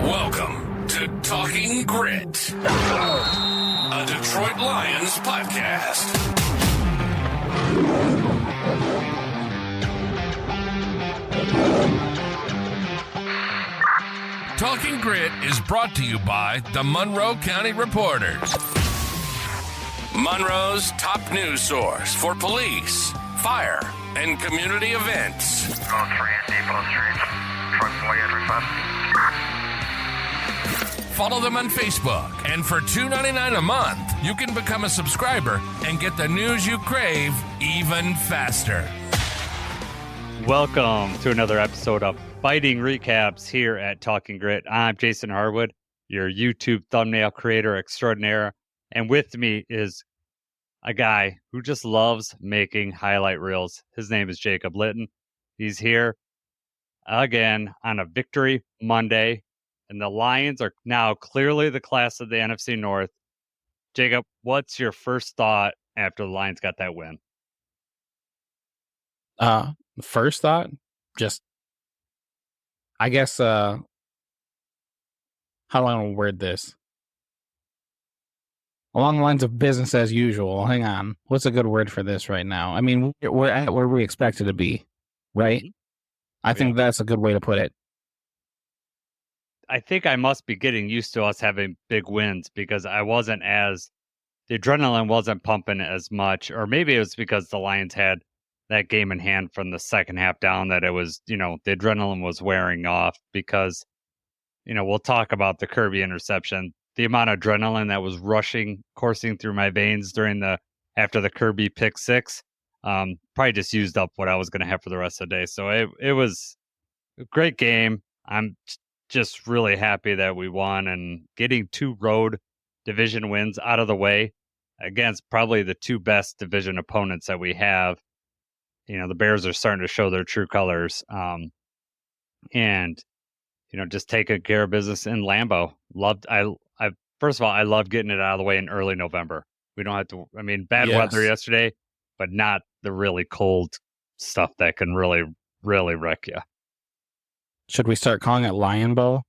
Welcome to Talking Grit, a Detroit Lions podcast. Talking Grit is brought to you by the Monroe County Reporters, Monroe's top news source for police, fire, and community events. Depot Street, truck boy Follow them on Facebook, and for $2.99 a month, you can become a subscriber and get the news you crave even faster. Welcome to another episode of Fighting Recaps here at Talking Grit. I'm Jason Harwood, your YouTube thumbnail creator extraordinaire, and with me is a guy who just loves making highlight reels. His name is Jacob Litton. He's here again on a Victory Monday, and the Lions are now clearly the class of the NFC North. Jacob, what's your first thought after the Lions got that win? First thought, just, I guess, how do I want to word this? Along the lines of business as usual. Hang on. What's a good word for this right now? I mean, we're at where we expected to be, right? I think that's a good way to put it. I think I must be getting used to us having big wins because the adrenaline wasn't pumping as much, or maybe it was because the Lions had that game in hand from the second half down that it was, the adrenaline was wearing off because, we'll talk about the Kirby interception, the amount of adrenaline that was coursing through my veins after the Kirby pick six, probably just used up what I was going to have for the rest of the day. So it was a great game. I'm just really happy that we won and getting two road division wins out of the way against probably the two best division opponents that we have. The Bears are starting to show their true colors. And just taking care of business in Lambeau. First of all, I love getting it out of the way in early November. We don't have to, bad weather yesterday, but not the really cold stuff that can really, really wreck you. Should we start calling it Lion Bow?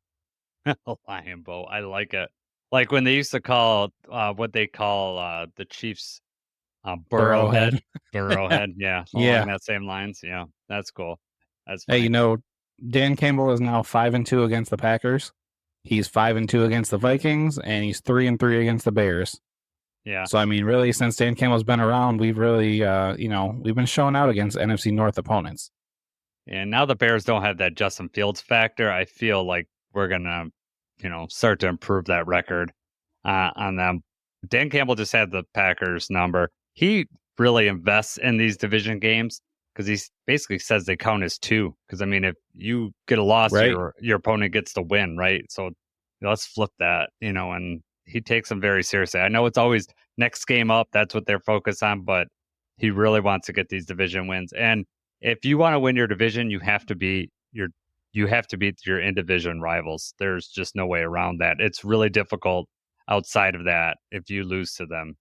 Lion Bow. I like it. Like when they used to call what they call the Chiefs Burrowhead. Burrowhead. Yeah. Along that same lines. Yeah. That's cool. That's fine. Hey, Dan Campbell is now 5-2 against the Packers. He's 5-2 against the Vikings, and he's 3-3 against the Bears. Yeah. So really, since Dan Campbell's been around, we've really, we've been showing out against NFC North opponents. And now the Bears don't have that Justin Fields factor. I feel like we're gonna, start to improve that record on them. Dan Campbell just had the Packers number. He really invests in these division games because he basically says they count as two. Because if you get a loss, right, your opponent gets the win, right? So let's flip that, and he takes them very seriously. I know it's always next game up. That's what they're focused on, but he really wants to get these division wins. And if you want to win your division, you have to beat your in-division rivals. There's just no way around that. It's really difficult outside of that if you lose to them.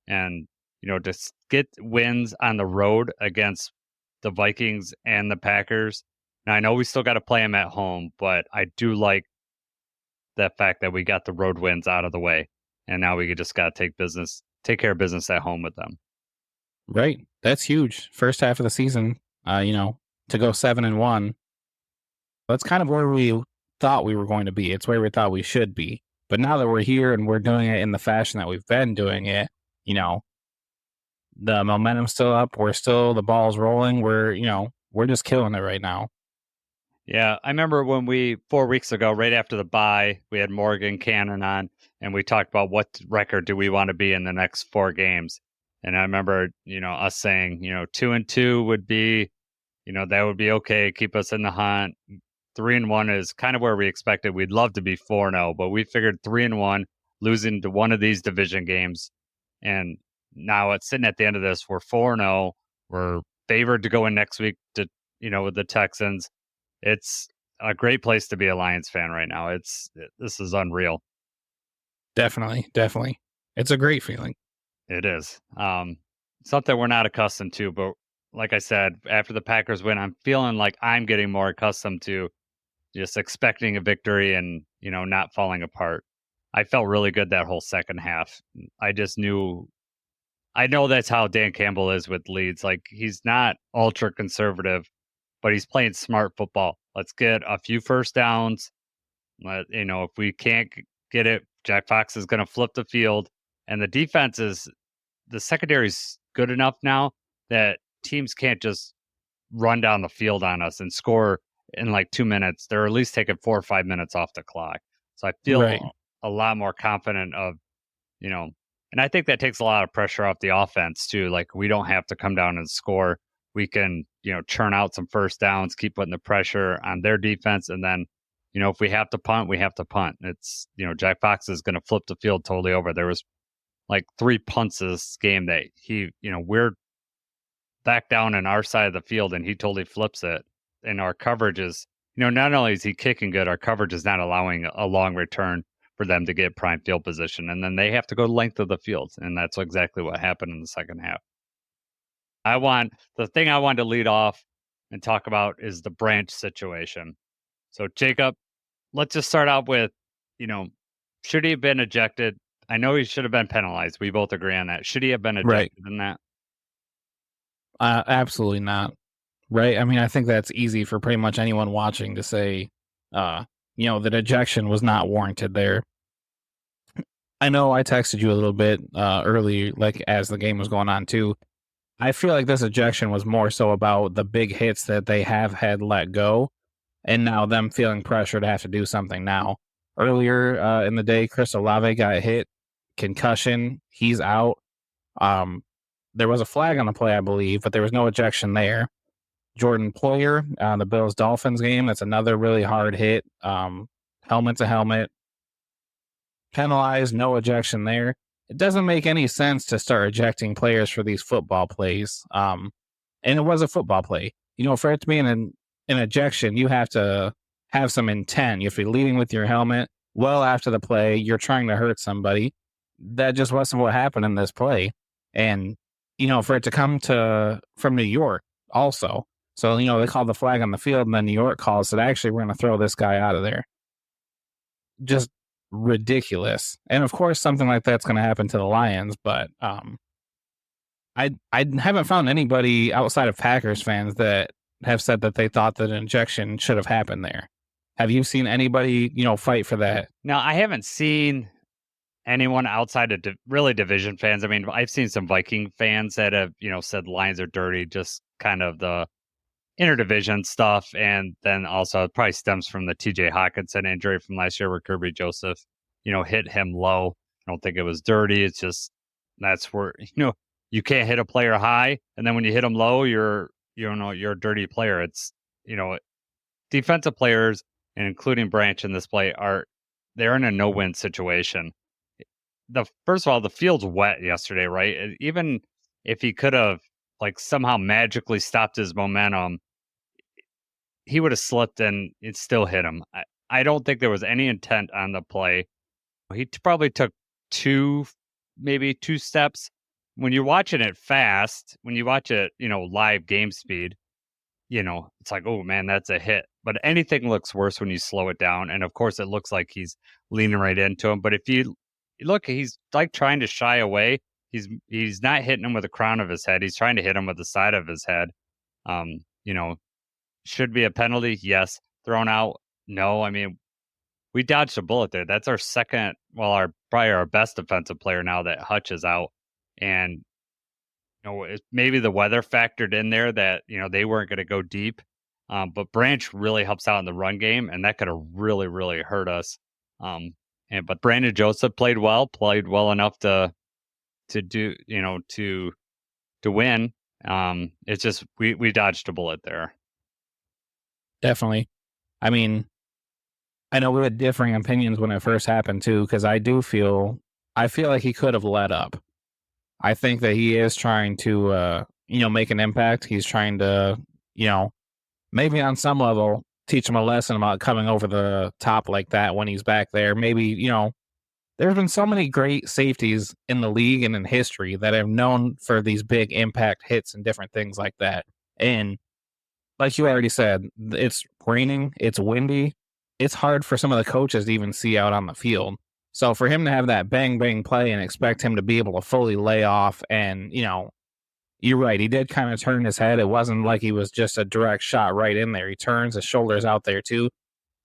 And to get wins on the road against the Vikings and the Packers. Now, I know we still got to play them at home, but I do like the fact that we got the road wins out of the way, and now we just got to take care of business at home with them. Right. That's huge. First half of the season, to go 7-1. That's kind of where we thought we were going to be. It's where we thought we should be. But now that we're here and we're doing it in the fashion that we've been doing it, the momentum's still up. The ball's rolling. We're just killing it right now. Yeah, I remember when 4 weeks ago, right after the bye, we had Morgan Cannon on, and we talked about what record do we want to be in the next 4 games. And I remember, us saying, 2-2 would be, that would be okay, keep us in the hunt. 3-1 is kind of where we expected. We'd love to be 4-0, but we figured 3-1, losing to one of these division games. And now it's sitting at the end of this. We're 4-0. We're favored to go in next week to, with the Texans. It's a great place to be a Lions fan right now. This is unreal. Definitely. It's a great feeling. It is. Something we're not accustomed to, but like I said, after the Packers win, I'm feeling like I'm getting more accustomed to just expecting a victory and, not falling apart. I felt really good that whole second half. I just knew, I know that's how Dan Campbell is with leads. Like, he's not ultra conservative, but he's playing smart football. Let's get a few first downs. If we can't get it, Jack Fox is going to flip the field. And the secondary's good enough now that teams can't just run down the field on us and score in like 2 minutes. They're at least taking 4 or 5 minutes off the clock. So I feel a lot more confident of, and I think that takes a lot of pressure off the offense too. Like, we don't have to come down and score. We can, churn out some first downs, keep putting the pressure on their defense. And then, if we have to punt, we have to punt. It's, Jack Fox is going to flip the field totally over. There was like 3 punts this game that he, we're back down in our side of the field and he totally flips it. And our coverage is, not only is he kicking good, our coverage is not allowing a long return for them to get prime field position. And then they have to go the length of the field. And that's exactly what happened in the second half. The thing I wanted to lead off and talk about is the Branch situation. So, Jacob, let's just start out with, should he have been ejected? I know he should have been penalized. We both agree on that. Should he have been ejected in that? Absolutely not. Right. I mean, I think that's easy for pretty much anyone watching to say, that ejection was not warranted there. I know I texted you a little bit early, like as the game was going on too. I feel like this ejection was more so about the big hits that they have had let go, and now them feeling pressure to have to do something now. Earlier in the day, Chris Olave got hit, concussion, he's out. There was a flag on the play, I believe, but there was no ejection there. Jordan Poyer, the Bills-Dolphins game, that's another really hard hit. Helmet to helmet. Penalized, no ejection there. It doesn't make any sense to start ejecting players for these football plays. And it was a football play. For it to be an ejection, you have to have some intent. You have to be leading with your helmet well after the play. You're trying to hurt somebody. That just wasn't what happened in this play. And, for it to come from New York also. So, they called the flag on the field, and then New York calls that actually we're going to throw this guy out of there. Just ridiculous. And of course, something like that's going to happen to the Lions, but I haven't found anybody outside of Packers fans that have said that they thought that an injection should have happened there. Have you seen anybody, fight for that? No, I haven't seen anyone outside of really division fans. I mean, I've seen some Viking fans that have, said Lions are dirty, just kind of the interdivision stuff. And then also it probably stems from the TJ Hawkinson injury from last year where Kirby Joseph, hit him low. I don't think it was dirty. It's just, that's where, you can't hit a player high. And then when you hit them low, you're a dirty player. It's, defensive players, and including Branch in this play, they're in a no-win situation. First of all, the field's wet yesterday, right? Even if he could have somehow magically stopped his momentum, he would have slipped and it still hit him. I don't think there was any intent on the play. He probably took maybe two steps. When you're watching it fast, when you watch it, live game speed, it's like, oh man, that's a hit. But anything looks worse when you slow it down. And of course, it looks like he's leaning right into him. But if you look, he's trying to shy away. He's not hitting him with the crown of his head. He's trying to hit him with the side of his head. Should be a penalty. Yes. Thrown out. No. I mean, we dodged a bullet there. That's our second, probably our best defensive player now that Hutch is out. And, maybe the weather factored in there that, they weren't going to go deep. But Branch really helps out in the run game, and that could have really, really hurt us. But Brandon Joseph played well enough to do, to win. It's just, we dodged a bullet there. Definitely. I mean, I know we had differing opinions when it first happened too, because I feel like he could have let up. I think that he is trying to, make an impact. He's trying to, maybe on some level teach him a lesson about coming over the top like that when he's back there. Maybe, there's been so many great safeties in the league and in history that have known for these big impact hits and different things like that. And like you already said, it's raining, it's windy. it's hard for some of the coaches to even see out on the field. So for him to have that bang bang play and expect him to be able to fully lay off, and you're right, he did kind of turn his head. It wasn't like he was just a direct shot right in there. He turns, his shoulders out there too.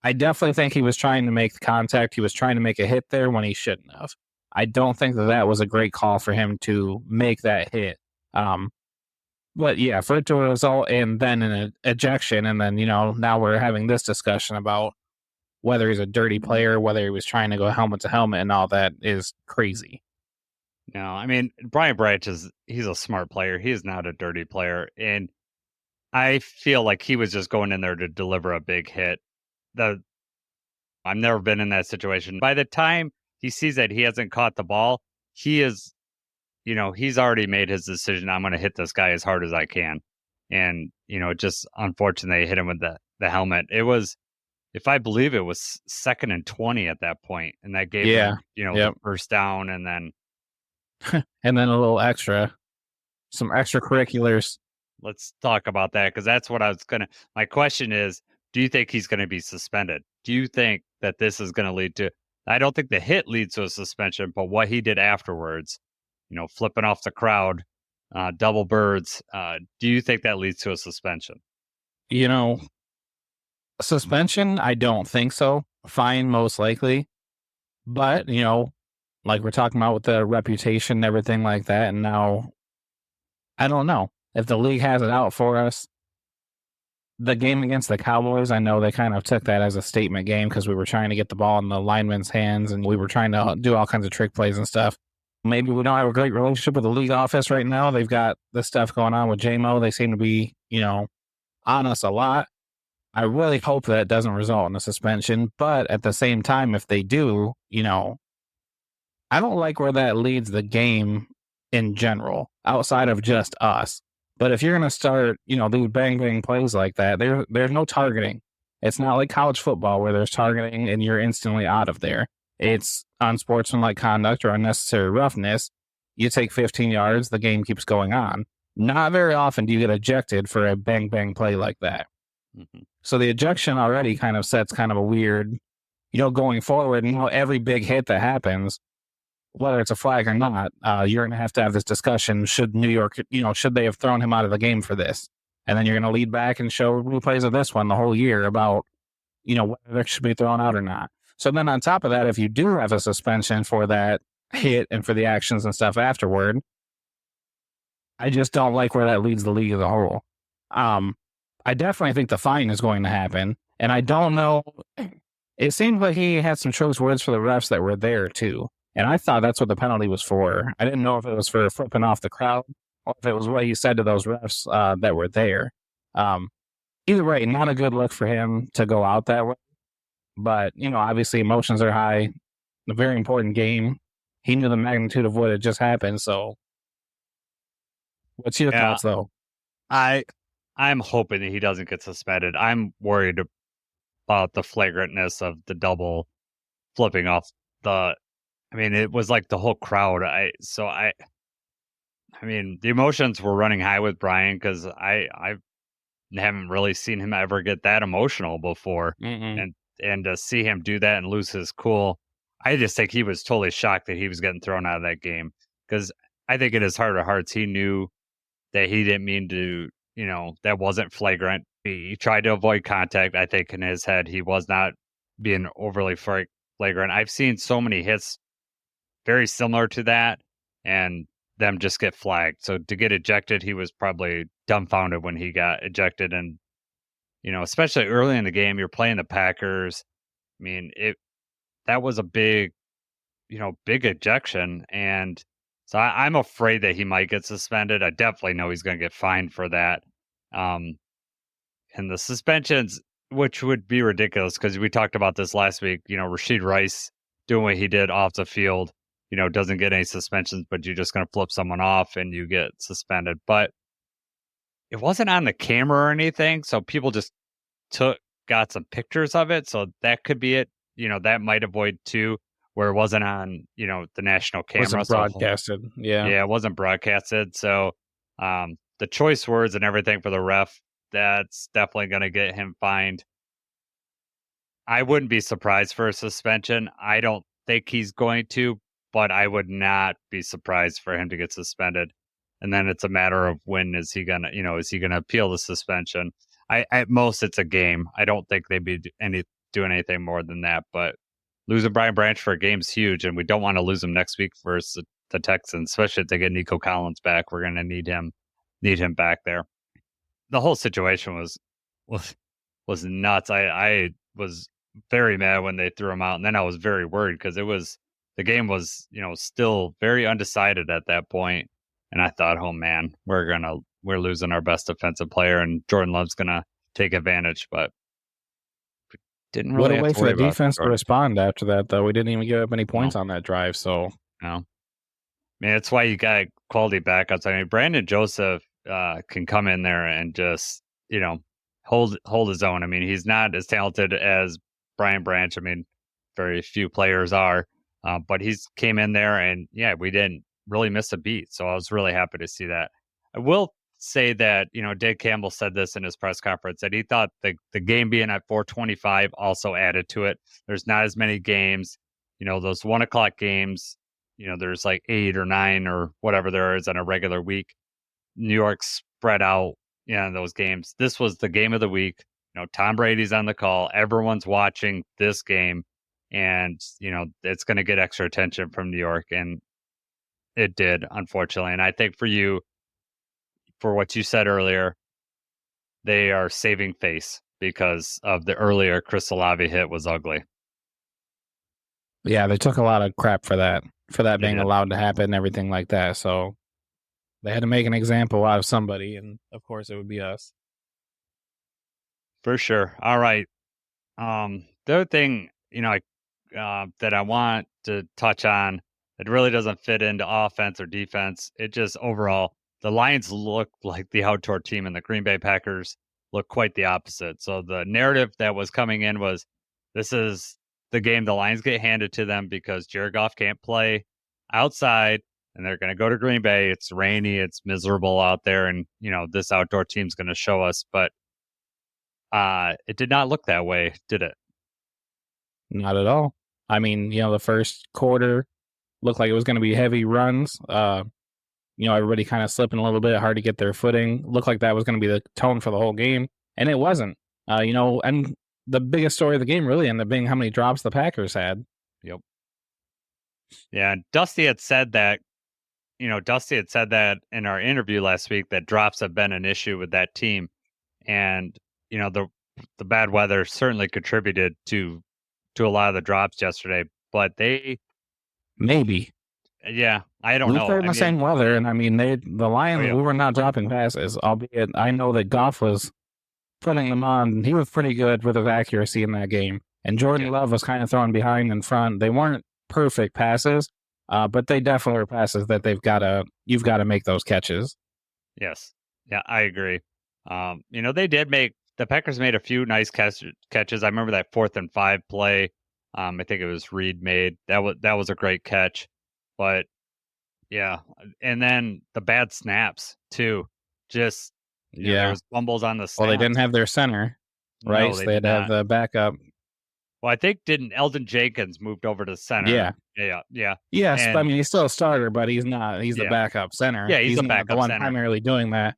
I definitely think he was trying to make contact. He was trying to make a hit there when he shouldn't have. I don't think that was a great call for him to make that hit. But yeah, for it to result in then an ejection, and then, now we're having this discussion about whether he's a dirty player, whether he was trying to go helmet to helmet and all that is crazy. No, I mean, Brian Branch he's a smart player. He is not a dirty player. And I feel like he was just going in there to deliver a big hit. I've never been in that situation. By the time he sees that he hasn't caught the ball, he is, he's already made his decision. I'm going to hit this guy as hard as I can. And, just unfortunately hit him with the helmet. It was, if I believe it was 2nd and 20 at that point, and that gave him, the first down, and then and then a little extra, some extracurriculars. Let's talk about that, because that's what my question is, do you think he's going to be suspended? Do you think that this is going to lead to, I don't think the hit leads to a suspension, but what he did afterwards, flipping off the crowd, double birds, do you think that leads to a suspension? Suspension, I don't think so. Fine, most likely. But, like we're talking about with the reputation and everything like that, and now, I don't know. If the league has it out for us, the game against the Cowboys, I know they kind of took that as a statement game because we were trying to get the ball in the linemen's hands and we were trying to do all kinds of trick plays and stuff. Maybe we don't have a great relationship with the league office right now. They've got this stuff going on with JMO. They seem to be, on us a lot. I really hope that it doesn't result in a suspension. But at the same time, if they do, I don't like where that leads the game in general, outside of just us. But if you're going to start, these bang bang plays like that, there's no targeting. It's not like college football where there's targeting and you're instantly out of there. It's unsportsmanlike conduct or unnecessary roughness. You take 15 yards, the game keeps going on. Not very often do you get ejected for a bang bang play like that. Mm-hmm. So the ejection already kind of sets kind of a weird, going forward, and every big hit that happens, whether it's a flag or not, you're going to have this discussion. Should New York, should they have thrown him out of the game for this? And then you're going to lead back and show replays of this one the whole year about, whether it should be thrown out or not. So then on top of that, if you do have a suspension for that hit and for the actions and stuff afterward, I just don't like where that leads the league as a whole. I definitely think the fine is going to happen. And I don't know. It seems like he had some choice words for the refs that were there too. And I thought that's what the penalty was for. I didn't know if it was for flipping off the crowd or if it was what he said to those refs that were there. Either way, not a good look for him to go out that way. But, obviously emotions are high. A very important game. He knew the magnitude of what had just happened. So what's your thoughts, though? I'm hoping that he doesn't get suspended. I'm worried about the flagrantness of the double flipping off it was like the whole crowd. The emotions were running high with Brian because I haven't really seen him ever get that emotional before. Mm-mm. And to see him do that and lose his cool, I just think he was totally shocked that he was getting thrown out of that game, because I think in his heart of hearts, he knew that he didn't mean to, that wasn't flagrant. He tried to avoid contact. I think in his head, he was not being overly flagrant. I've seen so many hits very similar to that and them just get flagged. So to get ejected, he was probably dumbfounded when he got ejected. And, especially early in the game, you're playing the Packers. That was a big ejection. And so I'm afraid that he might get suspended. I definitely know he's going to get fined for that. And the suspensions, which would be ridiculous because we talked about this last week, Rashid Rice doing what he did off the field, doesn't get any suspensions, but you're just going to flip someone off and you get suspended. But it wasn't on the camera or anything, so people just got some pictures of it. So that could be it. That might avoid too, where it wasn't on, the national camera. It wasn't broadcasted. Yeah, it wasn't broadcasted. So the choice words and everything for the ref, that's definitely going to get him fined. I wouldn't be surprised for a suspension. I don't think he's going to, but I would not be surprised for him to get suspended. And then it's a matter of when is he gonna, is he gonna appeal the suspension? At most it's a game. I don't think they'd be doing anything more than that. But losing Brian Branch for a game is huge, and we don't want to lose him next week versus the Texans, especially if they get Nico Collins back. We're gonna need him back there. The whole situation was nuts. I was very mad when they threw him out, and then I was very worried because the game was still very undecided at that point, and I thought, oh man, we're losing our best defensive player, and Jordan Love's gonna take advantage, but didn't really. What a have way to for worry the about defense to Jordan. respond after that, though. We didn't even give up any points on that drive, so No, man, that's why you got quality backups. I mean, Brandon Joseph can come in there and just hold his own. I mean, he's not as talented as Brian Branch. I mean, very few players are, but he's came in there and we didn't really miss a beat. So I was really happy to see that. I will say that Dan Campbell said this in his press conference that he thought the game being at 4:25 also added to it. There's not as many games, those 1:00 games. There's like 8 or 9 or whatever there is on a regular week. New York's spread out in those games. This was the game of the week. Tom Brady's on the call. Everyone's watching this game, and it's going to get extra attention from New York, and it did, unfortunately. And I think for what you said earlier, they are saving face because of the earlier Chris Olave hit was ugly. yeah, they took a lot of crap for that They being did. allowed to happen and everything like that. So they had to make an example out of somebody, and of course it would be us. For sure. All right. The other thing, that I want to touch on, it really doesn't fit into offense or defense. It just overall, the Lions look like the outdoor team, and the Green Bay Packers look quite the opposite. So the narrative that was coming in was, this is the game the Lions get handed to them because Jared Goff can't play outside, and they're going to go to Green Bay. It's rainy, it's miserable out there, and this outdoor team's going to show us. But it did not look that way, did it? Not at all. I mean, the first quarter looked like it was going to be heavy runs. Everybody kind of slipping a little bit, hard to get their footing. Looked like that was going to be the tone for the whole game, and it wasn't. And the biggest story of the game really ended up being how many drops the Packers had. Yep. Yeah, Dusty had said that. Dusty had said that in our interview last week that drops have been an issue with that team, and the bad weather certainly contributed to a lot of the drops yesterday. But they Maybe. Yeah, I don't We know. played in the same weather, and I mean, the Lions, yeah. we were not dropping passes, albeit I know that Goff was putting them on. He was pretty good with his accuracy in that game. And Jordan Love was kind of throwing behind and front. They weren't perfect passes, but they definitely are passes that you've got to make those catches. Yes. Yeah, I agree. The Packers made a few nice catches. I remember that 4th and 5 play. I think it was Reed made. That was a great catch. But yeah, and then the bad snaps too. Just there was fumbles on the snaps. Well, they didn't have their center, right? No, So they had to have the backup. Well, I think didn't Eldon Jenkins moved over to center? Yeah. Yeah. Yes, And, I mean, he's still a starter, but he's not. He's the backup center. Yeah, he's the not backup the one center. primarily doing that.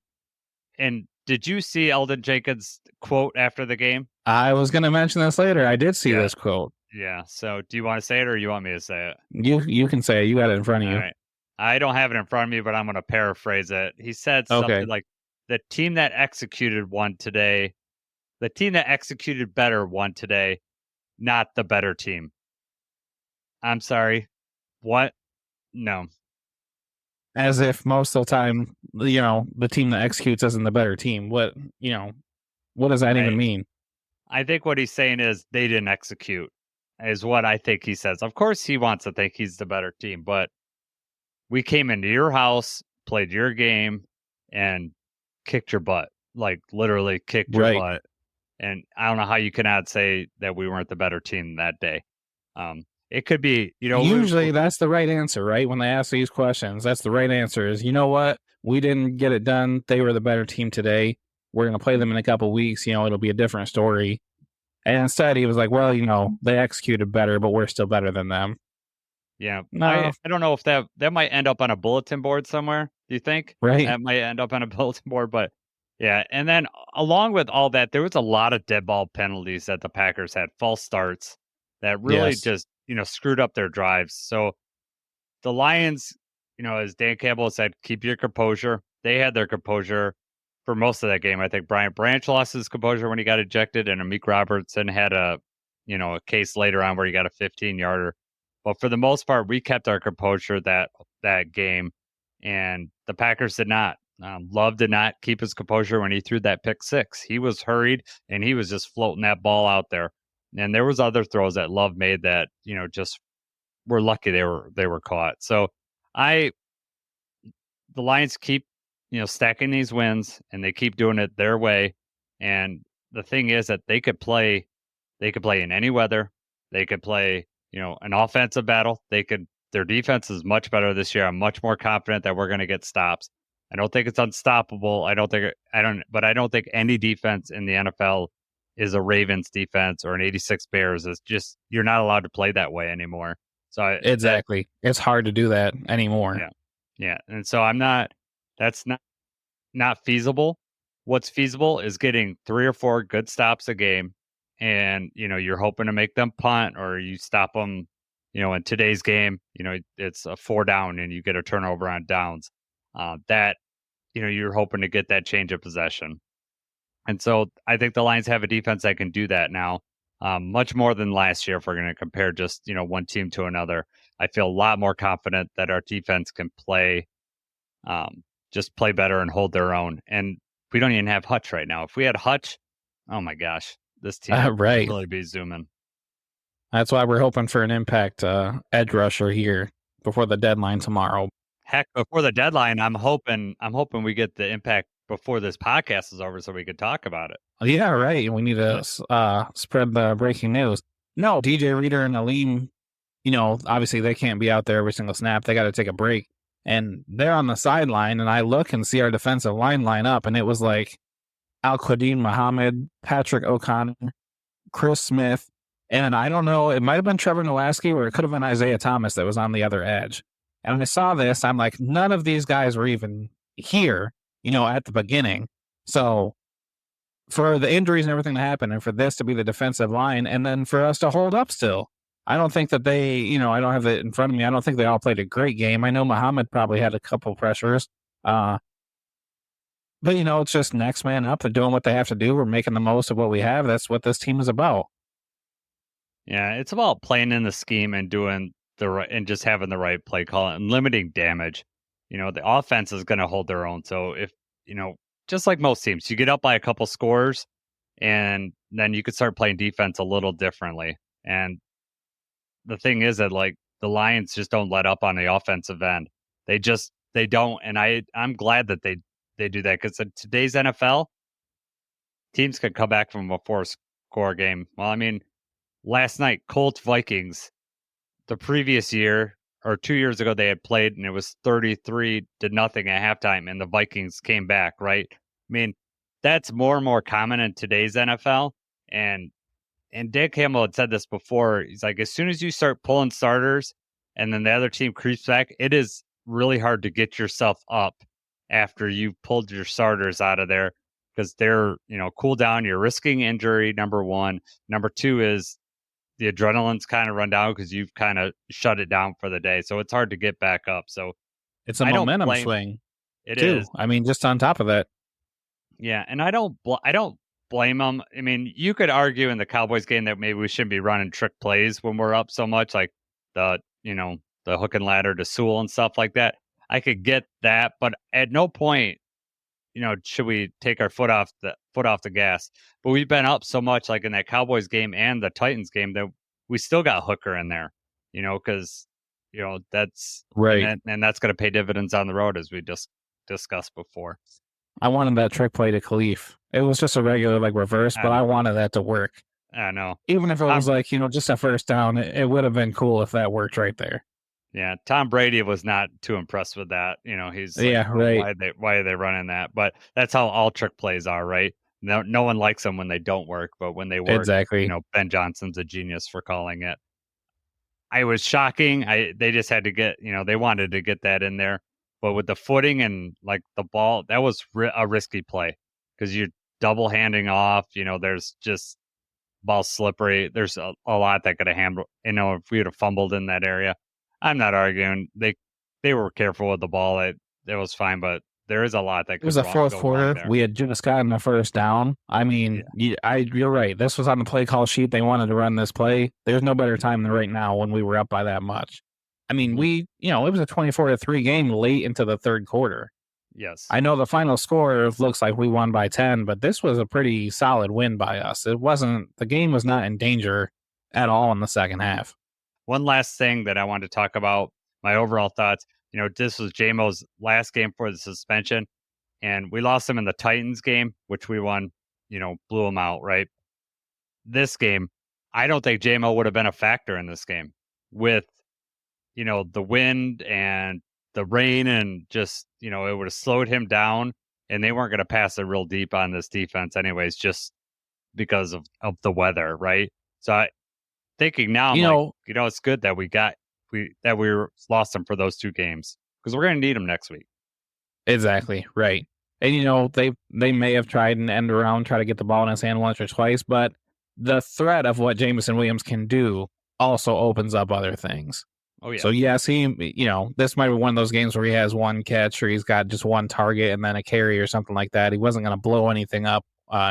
And did you see Eldon Jenkins' quote after the game? I was going to mention this later. I did see this quote. Yeah. So do you want to say it or you want me to say it? You can say it. You got it in front of you. All right. I don't have it in front of me, but I'm going to paraphrase it. He said something like, the team that executed won today. The team that executed better won today, not the better team. I'm sorry. What? No. As if most of the time, the team that executes isn't the better team. What does that even mean? I think what he's saying is they didn't execute, is what I think he says. Of course, he wants to think he's the better team, but we came into your house, played your game, and kicked your butt. Like, literally kicked your butt. And I don't know how you cannot say that we weren't the better team that day. It could be, Usually that's the right answer, right? When they ask these questions, that's the right answer is, you know what? We didn't get it done. They were the better team today. We're going to play them in a couple weeks. It'll be a different story. And instead, he was like, well, they executed better, but we're still better than them. Yeah. No. I don't know if that might end up on a bulletin board somewhere. Do you think? Right. That might end up on a bulletin board, but yeah. And then along with all that, there was a lot of dead ball penalties that the Packers had, false starts that really Yes. just, screwed up their drives. So the Lions, as Dan Campbell said, keep your composure. They had their composure for most of that game. I think Brian Branch lost his composure when he got ejected, and Amik Robertson had a case later on where he got a 15-yarder. But for the most part, we kept our composure that game, and the Packers did not. Love did not keep his composure when he threw that pick six. He was hurried, and he was just floating that ball out there. And there was other throws that Love made that just were lucky they were caught. So the Lions keep stacking these wins, and they keep doing it their way. And the thing is that they could play in any weather. They could play an offensive battle. Their defense is much better this year. I'm much more confident that we're going to get stops. I don't think it's unstoppable. I don't think any defense in the NFL is a Ravens defense or an 86 Bears. It's just, you're not allowed to play that way anymore. So exactly. It's hard to do that anymore. Yeah. Yeah. And so that's not feasible. What's feasible is getting 3 or 4 good stops a game. And, you're hoping to make them punt, or you stop them, in today's game, it's a 4 down and you get a turnover on downs. You're hoping to get that change of possession. And so I think the Lions have a defense that can do that now, much more than last year. If we're going to compare just, one team to another, I feel a lot more confident that our defense can just play better and hold their own. And we don't even have Hutch right now. If we had Hutch, oh my gosh, this team would really be zooming. That's why we're hoping for an impact edge rusher here before the deadline tomorrow. Heck, before the deadline, I'm hoping we get the impact before this podcast is over so we could talk about it. Yeah, right. We need to spread the breaking news. No, DJ Reader and Aleem, obviously they can't be out there every single snap. They got to take a break. And they're on the sideline, and I look and see our defensive line up, and it was like Al-Quadin Muhammad, Patrick O'Connor, Chris Smith, and I don't know, it might have been Trevor Nowaski, or it could have been Isaiah Thomas that was on the other edge. And when I saw this, I'm like, none of these guys were even here, at the beginning. So for the injuries and everything to happen, and for this to be the defensive line, and then for us to hold up still, I don't think that they, I don't have it in front of me. I don't think they all played a great game. I know Muhammad probably had a couple pressures. But, it's just next man up. They're doing what they have to do. We're making the most of what we have. That's what this team is about. Yeah, it's about playing in the scheme and doing and just having the right play call and limiting damage. The offense is going to hold their own. So if, just like most teams, you get up by a couple scores, and then you could start playing defense a little differently. And the thing is that, like, the Lions just don't let up on the offensive end. They don't. And I'm glad that they do that, because in today's NFL, teams could come back from a 4-score game. Well, I mean, last night, Colts Vikings, the previous year or 2 years ago, they had played, and it was 33-0 at halftime, and the Vikings came back, right? I mean, that's more and more common in today's NFL. And Dan Campbell had said this before. He's like, as soon as you start pulling starters and then the other team creeps back, it is really hard to get yourself up after you've pulled your starters out of there, because they're, cool down. You're risking injury, number one. Number two is the adrenaline's kind of run down because you've kind of shut it down for the day. So it's hard to get back up. So it's a momentum swing. It too. is. I mean, just on top of that. Yeah. And I don't blame them. I mean, you could argue in the Cowboys game that maybe we shouldn't be running trick plays when we're up so much, like the hook and ladder to Sewell and stuff like that. I could get that, but at no point, should we take our foot off the gas. But we've been up so much, like in that Cowboys game and the Titans game, that we still got Hooker in there, because that's right, and that's going to pay dividends on the road, as we just discussed before. I wanted that trick play to Khalif. It was just a regular reverse, but I wanted that to work. I know. Even if it was just a first down, it would have been cool if that worked right there. Yeah, Tom Brady was not too impressed with that. He's like, right. Why are they running that? But that's how all trick plays are, right? No one likes them when they don't work, but when they work, Exactly. Ben Johnson's a genius for calling it. I was shocking. They just had to get, they wanted to get that in there. But with the footing and like the ball, that was a risky play because you're double handing off. There's just ball slippery. There's a lot that could have handled. If we would have fumbled in that area, I'm not arguing. They were careful with the ball. It was fine, but there is a lot that could. It was a fourth quarter. We had just gotten the first down. I mean, you're right. This was on the play call sheet. They wanted to run this play. There's no better time than right now when we were up by that much. I mean, it was a 24-3 game late into the third quarter. Yes. I know the final score looks like we won by 10, but this was a pretty solid win by us. The game was not in danger at all in the second half. One last thing that I wanted to talk about, my overall thoughts. This was J-Mo's last game for the suspension, and we lost him in the Titans game, which we won, blew him out, right? This game, I don't think J-Mo would have been a factor in this game with, the wind and the rain and just, it would have slowed him down, and they weren't going to pass it real deep on this defense anyways, just because of the weather, right? So I thinking now, it's good that we lost them for those two games because we're going to need them next week. Exactly, right. And, they may have tried an end around, try to get the ball in his hand once or twice, but the threat of what Jameson Williams can do also opens up other things. Oh, yeah. So, yes, this might be one of those games where he has one catch or he's got just one target and then a carry or something like that. He wasn't going to blow anything up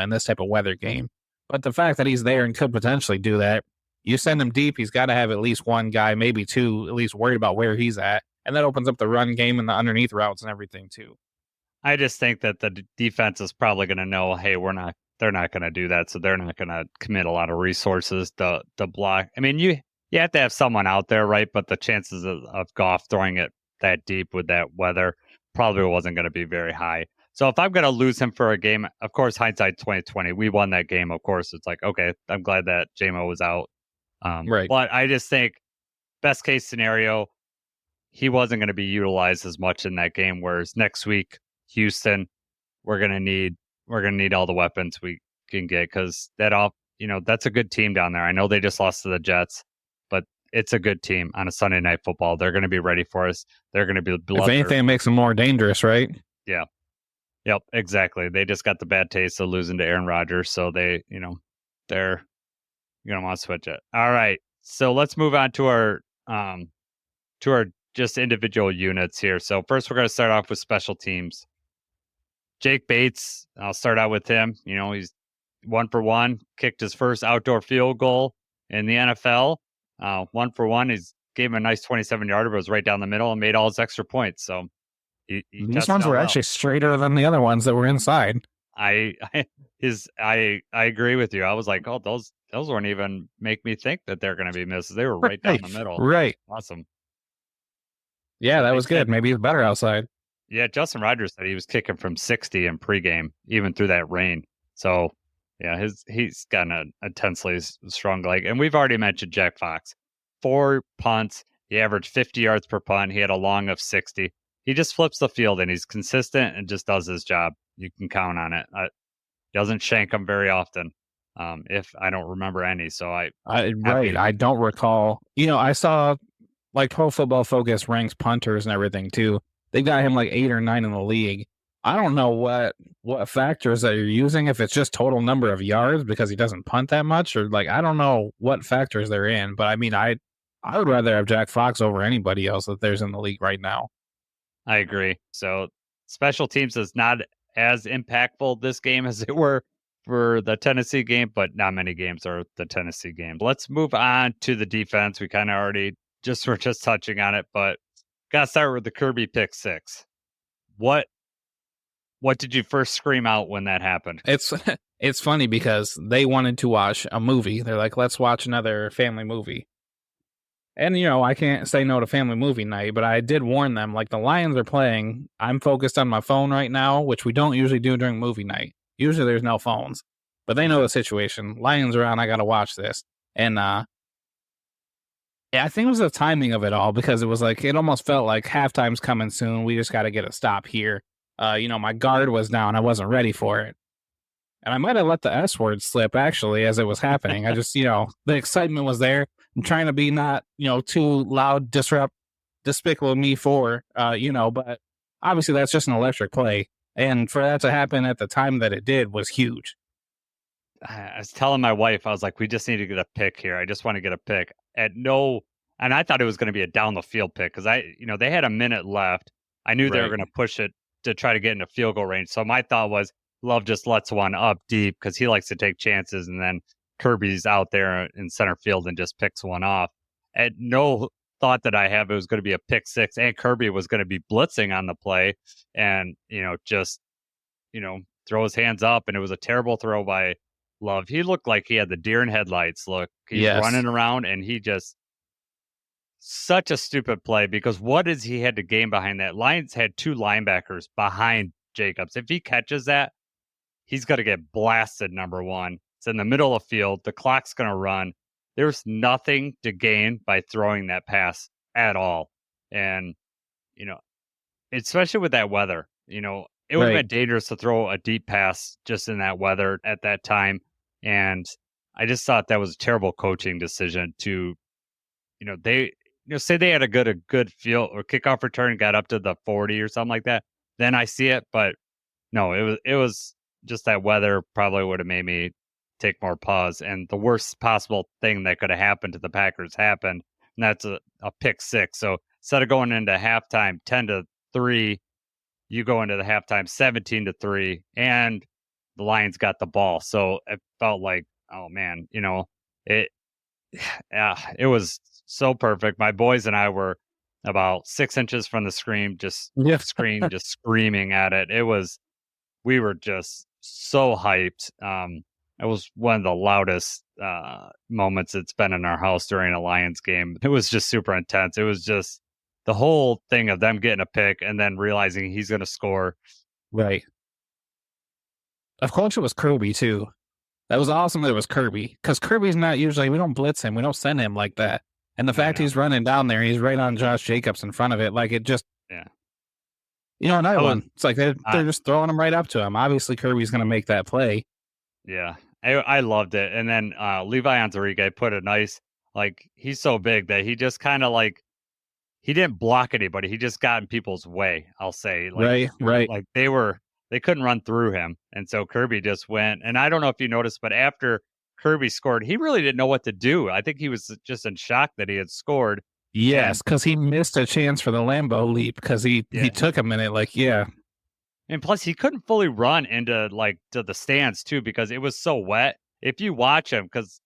in this type of weather game. But the fact that he's there and could potentially do that, you send him deep, he's got to have at least one guy, maybe two, at least worried about where he's at. And that opens up the run game and the underneath routes and everything, too. I just think that the defense is probably going to know, hey, they're not going to do that. So they're not going to commit a lot of resources to block. I mean, you have to have someone out there, right? But the chances of Goff throwing it that deep with that weather probably wasn't going to be very high. So if I'm going to lose him for a game, of course, hindsight 2020, we won that game. Of course, it's like, okay, I'm glad that J-Mo was out. Right. But I just think best case scenario, he wasn't going to be utilized as much in that game. Whereas next week, Houston, we're going to need all the weapons we can get because that's a good team down there. I know they just lost to the Jets, but it's a good team on a Sunday Night Football. They're going to be ready for us. They're going to be if anything, it makes them more dangerous, right? Yeah. Yep, exactly. They just got the bad taste of losing to Aaron Rodgers, so they're going to want to switch it. All right, so let's move on to our just individual units here. So first, we're going to start off with special teams. Jake Bates, I'll start out with him. He's 1 for 1, kicked his first outdoor field goal in the NFL. 1 for 1. He's gave him a nice 27-yarder, but it was right down the middle and made all his extra points. So these ones were actually straighter than the other ones that were inside. I agree with you. I was like, oh, those wouldn't even make me think that they're going to be misses. They were right down the middle. Right. Awesome. Yeah, that was good. Maybe he's better outside. Yeah, Justin Rogers said he was kicking from 60 in pregame, even through that rain. So, yeah, he's got an intensely strong leg. And we've already mentioned Jack Fox. 4 punts. He averaged 50 yards per punt. He had a long of 60. He just flips the field, and he's consistent and just does his job. You can count on it. Doesn't shank them very often, if I don't remember any. So I don't recall. I saw like Pro Football Focus ranks punters and everything too. They've got him like 8 or 9 in the league. I don't know what factors that you're using, if it's just total number of yards because he doesn't punt that much, or like I don't know what factors they're in. But I mean, I would rather have Jack Fox over anybody else that there's in the league right now. I agree. So special teams is not as impactful this game as it were for the Tennessee game, but not many games are the Tennessee game. Let's move on to the defense. We kind of already were just touching on it, but gotta start with the Kirby pick 6. What did you first scream out when that happened? It's funny because they wanted to watch a movie. They're like, let's watch another family movie. And, I can't say no to family movie night, but I did warn them, like, the Lions are playing. I'm focused on my phone right now, which we don't usually do during movie night. Usually there's no phones. But they know the situation. Lions are on, I got to watch this. And, yeah, I think it was the timing of it all because it was like, it almost felt like halftime's coming soon. We just got to get a stop here. My guard was down. I wasn't ready for it. And I might have let the S word slip, actually, as it was happening. I just, the excitement was there. I'm trying to be not, too loud, despicable me for, but obviously that's just an electric play. And for that to happen at the time that it did was huge. I was telling my wife, I was like, we just need to get a pick here. I just want to get a pick. And I thought it was going to be a down the field pick because they had a minute left. I knew they were Right. going to push it to try to get into field goal range. So my thought was Love just lets one up deep because he likes to take chances. And then Kirby's out there in center field and just picks one off. And no thought that I have it was going to be a pick six and Kirby was going to be blitzing on the play and, just, throw his hands up. And it was a terrible throw by Love. He looked like he had the deer in headlights look. He's running around and he just such a stupid play because what is he had to gain behind that? Lions had 2 linebackers behind Jacobs. If he catches that, he's going to get blasted, number one. It's in the middle of the field. The clock's going to run. There's nothing to gain by throwing that pass at all. And, especially with that weather, it would have been dangerous to throw a deep pass just in that weather at that time. And I just thought that was a terrible coaching decision to, say they had a good field or kickoff return, got up to the 40 or something like that. Then I see it, but no, it was just that weather probably would have made me take more pause. And the worst possible thing that could have happened to the Packers happened, and that's a pick six. So instead of going into halftime 10-3, you go into the halftime 17-3, and the Lions got the ball. So it felt like, oh man, it was so perfect. My boys and I were about 6 inches from the screen, just screaming at it. We were just so hyped. It was one of the loudest moments it's been in our house during a Lions game. It was just super intense. It was just the whole thing of them getting a pick and then realizing he's going to score. Right. Of course, it was Kirby, too. That was awesome that it was Kirby, because Kirby's not usually, we don't blitz him. We don't send him like that. And the fact he's running down there, he's right on Josh Jacobs in front of it. Like, it just, another one. It's like they're just throwing him right up to him. Obviously, Kirby's going to make that play. Yeah, I loved it. And then Levi Onwuzurike put a nice, he's so big that he just kind of he didn't block anybody. He just got in people's way, I'll say. Right. Like they couldn't run through him. And so Kirby just went. And I don't know if you noticed, but after Kirby scored, he really didn't know what to do. I think he was just in shock that he had scored. Yes, because he missed a chance for the Lambeau leap because he took a minute. And plus, he couldn't fully run into to the stands too because it was so wet. If you watch him, because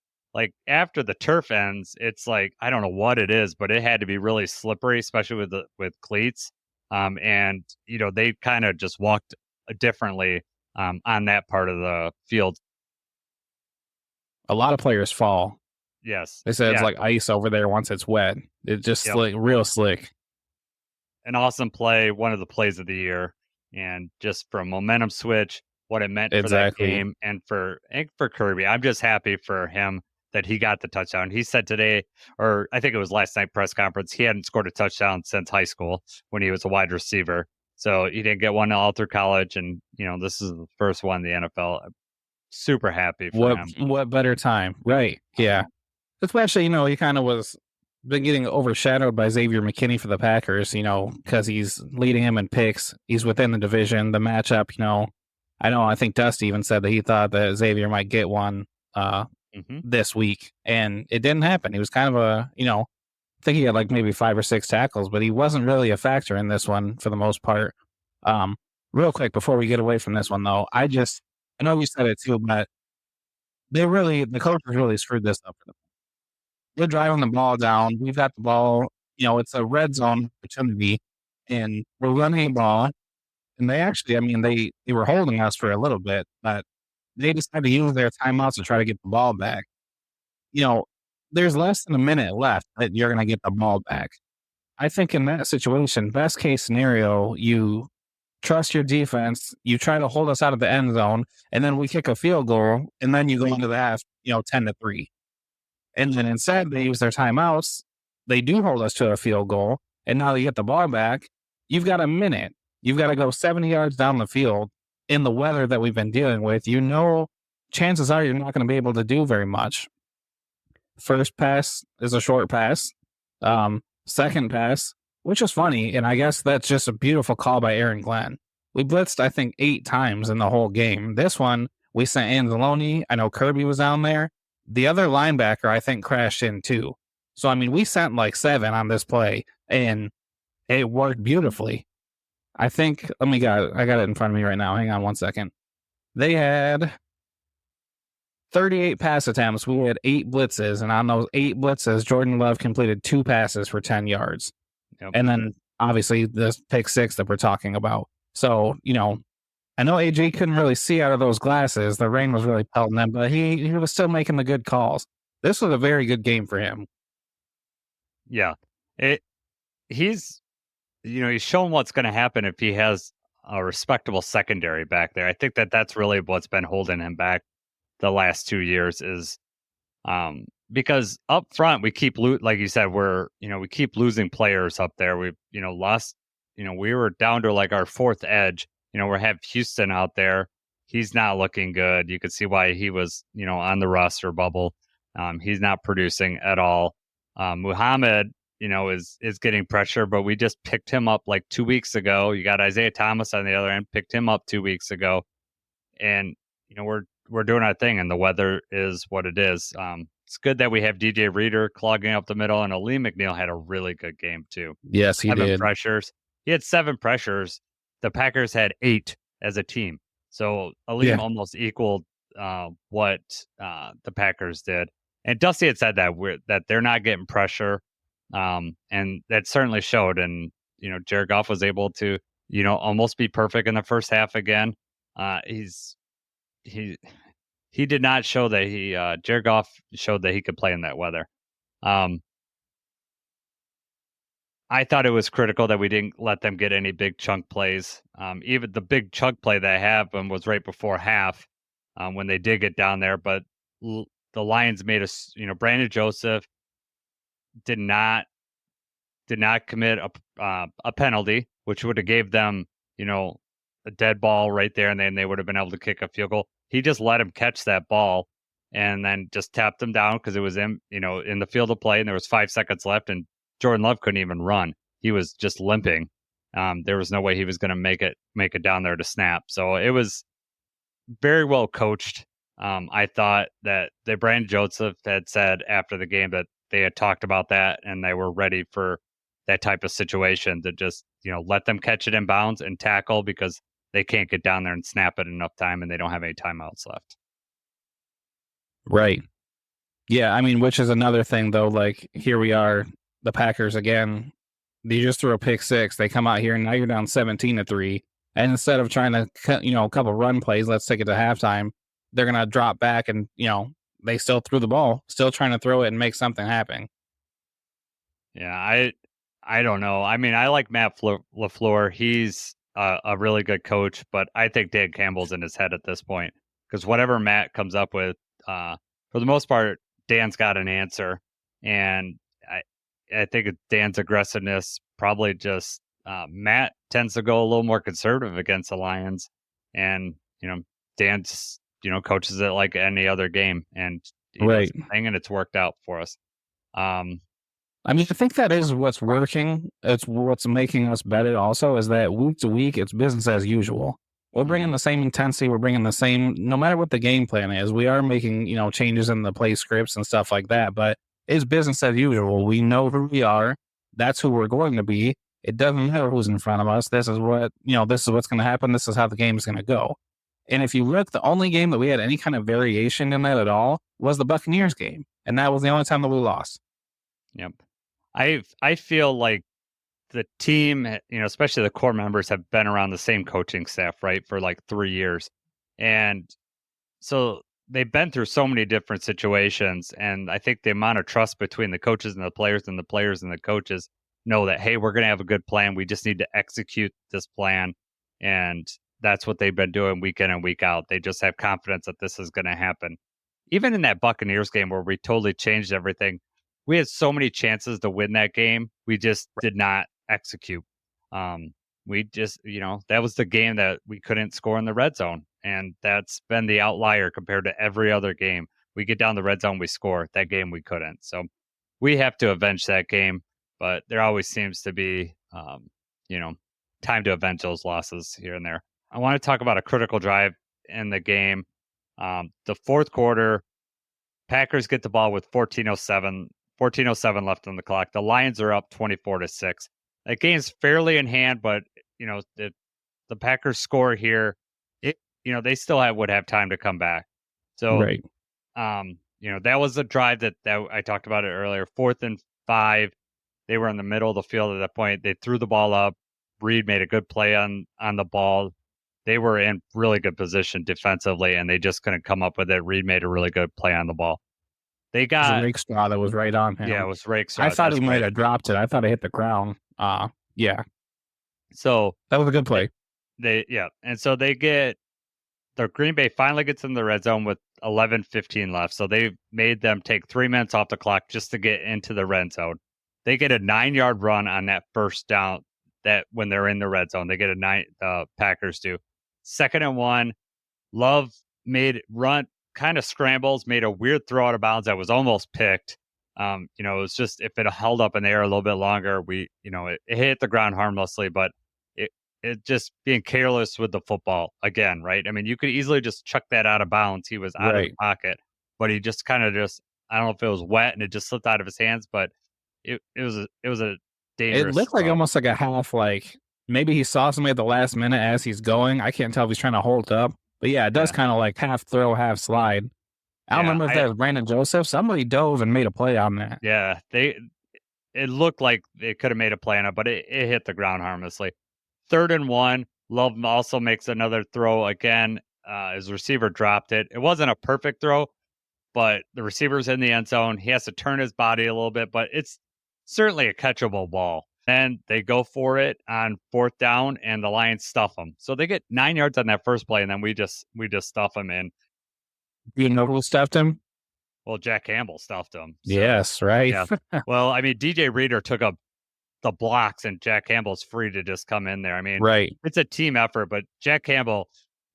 after the turf ends, it's I don't know what it is, but it had to be really slippery, especially with cleats. And they kind of just walked differently on that part of the field. A lot of players fall. Yes, they said it's like ice over there once it's wet. It's just real slick. An awesome play, one of the plays of the year, and just for a momentum switch, what it meant for that game and for Kirby. I'm just happy for him that he got the touchdown. He said today, or I think it was last night press conference, he hadn't scored a touchdown since high school when he was a wide receiver. So he didn't get one all through college, and this is the first one in the NFL. I'm super happy for him. What better time, right? Yeah, especially he kind of was been getting overshadowed by Xavier McKinney for the Packers. Because he's leading him in picks. He's within the division. The matchup, I think Dusty even said that he thought that Xavier might get one this week, and it didn't happen. He was kind of I think he had maybe 5 or 6 tackles, but he wasn't really a factor in this one for the most part. Real quick, before we get away from this one, though, I know you said it too, but the coaches really screwed this up for them. We're driving the ball down. We've got the ball, it's a red zone opportunity, and we're running the ball. And they actually, they were holding us for a little bit, but they decided to use their timeouts to try to get the ball back. There's less than a minute left that you're going to get the ball back. I think in that situation, best case scenario, you trust your defense, you try to hold us out of the end zone, and then we kick a field goal, and then you go into the half, 10-3. And then instead, they use their timeouts. They do hold us to a field goal, and now you get the ball back. You've got a minute. You've got to go 70 yards down the field in the weather that we've been dealing with, chances are you're not going to be able to do very much. First pass is a short pass. Second pass, which is funny, and I guess that's just a beautiful call by Aaron Glenn. We blitzed, I think, 8 times in the whole game. This one, we sent Anzalone. I know Kirby was down there. The other linebacker, I think, crashed in too. So, I mean, we sent like 7 on this play, and it worked beautifully. I think, I got it in front of me right now. Hang on one second. They had 38 pass attempts. We had 8 blitzes, and on those 8 blitzes, Jordan Love completed 2 passes for 10 yards. Yep. And then, obviously, the pick 6 that we're talking about. So, I know AJ couldn't really see out of those glasses. The rain was really pelting him, but he was still making the good calls. This was a very good game for him. Yeah. He's shown what's going to happen if he has a respectable secondary back there. I think that's really what's been holding him back the last 2 years is because up front we keep like you said, we keep losing players up there. We've lost, we were down to like our 4th edge. We have Houston out there. He's not looking good. You could see why he was on the roster bubble. He's not producing at all. Muhammad is getting pressure, but we just picked him up like 2 weeks ago. You got Isaiah Thomas on the other end, picked him up 2 weeks ago, and we're doing our thing, and the weather is what it is. It's good that we have DJ Reader clogging up the middle, and Ali McNeil had a really good game too. Yes, he 7 did. pressures. He had 7 pressures. The Packers had 8 as a team, so Ali almost equaled what the Packers did. And Dusty had said that they're not getting pressure. And that certainly showed. And, Jared Goff was able to, almost be perfect in the first half again. He did not show that Jared Goff showed that he could play in that weather. I thought it was critical that we didn't let them get any big chunk plays. Even the big chunk play that happened was right before half when they did get down there. But the Lions made us, Brandon Joseph did not commit a penalty, which would have gave them, a dead ball right there, and then they would have been able to kick a field goal. He just let him catch that ball and then just tapped him down because it was in the field of play, and there was 5 seconds left, and Jordan Love couldn't even run. He was just limping. There was no way he was going to make it down there to snap. So it was very well coached. I thought that Brandon Joseph had said after the game that they had talked about that and they were ready for that type of situation to just, let them catch it in bounds and tackle because they can't get down there and snap it enough time and they don't have any timeouts left. Right. Yeah, I mean, which is another thing, though. Like, here we are, the Packers again. They just threw a pick 6. They come out here, and now you're down 17-3. And instead of trying to cut, a couple run plays, let's take it to halftime, they're going to drop back and, they still threw the ball, still trying to throw it and make something happen. Yeah, I don't know. I mean, I like Matt LaFleur. He's a really good coach, but I think Dan Campbell's in his head at this point because whatever Matt comes up with, for the most part, Dan's got an answer. And I think Dan's aggressiveness probably just Matt tends to go a little more conservative against the Lions, and Dan just coaches it like any other game, and right, and it's worked out for us. I mean, I think that is what's working. It's what's making us better. Also, is that week to week, it's business as usual. We're bringing the same intensity. We're bringing the same, no matter what the game plan is. We are making changes in the play scripts and stuff like that, but it's business as usual. We know who we are. That's who we're going to be. It doesn't matter who's in front of us. This is what, this is what's going to happen. This is how the game is going to go. And if you look, the only game that we had any kind of variation in that at all was the Buccaneers game. And that was the only time that we lost. Yep. I feel like the team, especially the core members, have been around the same coaching staff, right, for like 3 years. And so they've been through so many different situations. And I think the amount of trust between the coaches and the players and the coaches know that, hey, we're going to have a good plan. We just need to execute this plan. And that's what they've been doing week in and week out. They just have confidence that this is going to happen. Even in that Buccaneers game where we totally changed everything, we had so many chances to win that game. We just did not execute. we just, that was the game that we couldn't score in the red zone. And that's been the outlier compared to every other game. We get down the red zone, we score. That game we couldn't. So we have to avenge that game. But there always seems to be, time to avenge those losses here and there. I want to talk about a critical drive in the game. The fourth quarter, Packers get the ball with 14:07 left on the clock. The Lions are up 24-6. That game's fairly in hand, but the Packers score here. They still would have time to come back. So, Right. That was the drive that I talked about it earlier. 4th and 5. They were in the middle of the field at that point. They threw the ball up. Reed made a good play on the ball. They were in really good position defensively, and they just couldn't come up with it. Reed made a really good play on the ball. They got It was Rakestraw that was right on him. Yeah, it was Rakestraw. I thought he might have dropped it. I thought it hit the ground. Yeah. So that was a good play. And so the Green Bay finally gets in the red zone with 11:15 left. So they made them take 3 minutes off the clock just to get into the red zone. They get a 9-yard run on that first down. That when they're in the red zone, they get Packers do. 2nd and 1. Love kind of scrambles, made a weird throw out of bounds that was almost picked. It was just, if it held up in the air a little bit longer, it hit the ground harmlessly, but it just being careless with the football again, right? I mean, you could easily just chuck that out of bounds. He was out of the pocket, but he just kind of I don't know if it was wet and it just slipped out of his hands, but it was a dangerous. It looked like almost like a half, like maybe he saw somebody at the last minute as he's going. I can't tell if he's trying to hold up, but yeah, it does kind of like half throw, half slide. I don't remember if that was Brandon Joseph. Somebody dove and made a play on that. Yeah, it looked like they could have made a play on it, but it hit the ground harmlessly. 3rd and 1. Love also makes another throw again. His receiver dropped it. It wasn't a perfect throw, but the receiver's in the end zone. He has to turn his body a little bit, but it's certainly a catchable ball. And they go for it on 4th down, and the Lions stuff them. So they get 9 yards on that first play, and then we just stuff them in. Do you know who stuffed him? Well, Jack Campbell stuffed him. So, yes, right. Yeah. Well, I mean, DJ Reader took up the blocks, and Jack Campbell's free to just come in there. I mean, right. It's a team effort, but Jack Campbell,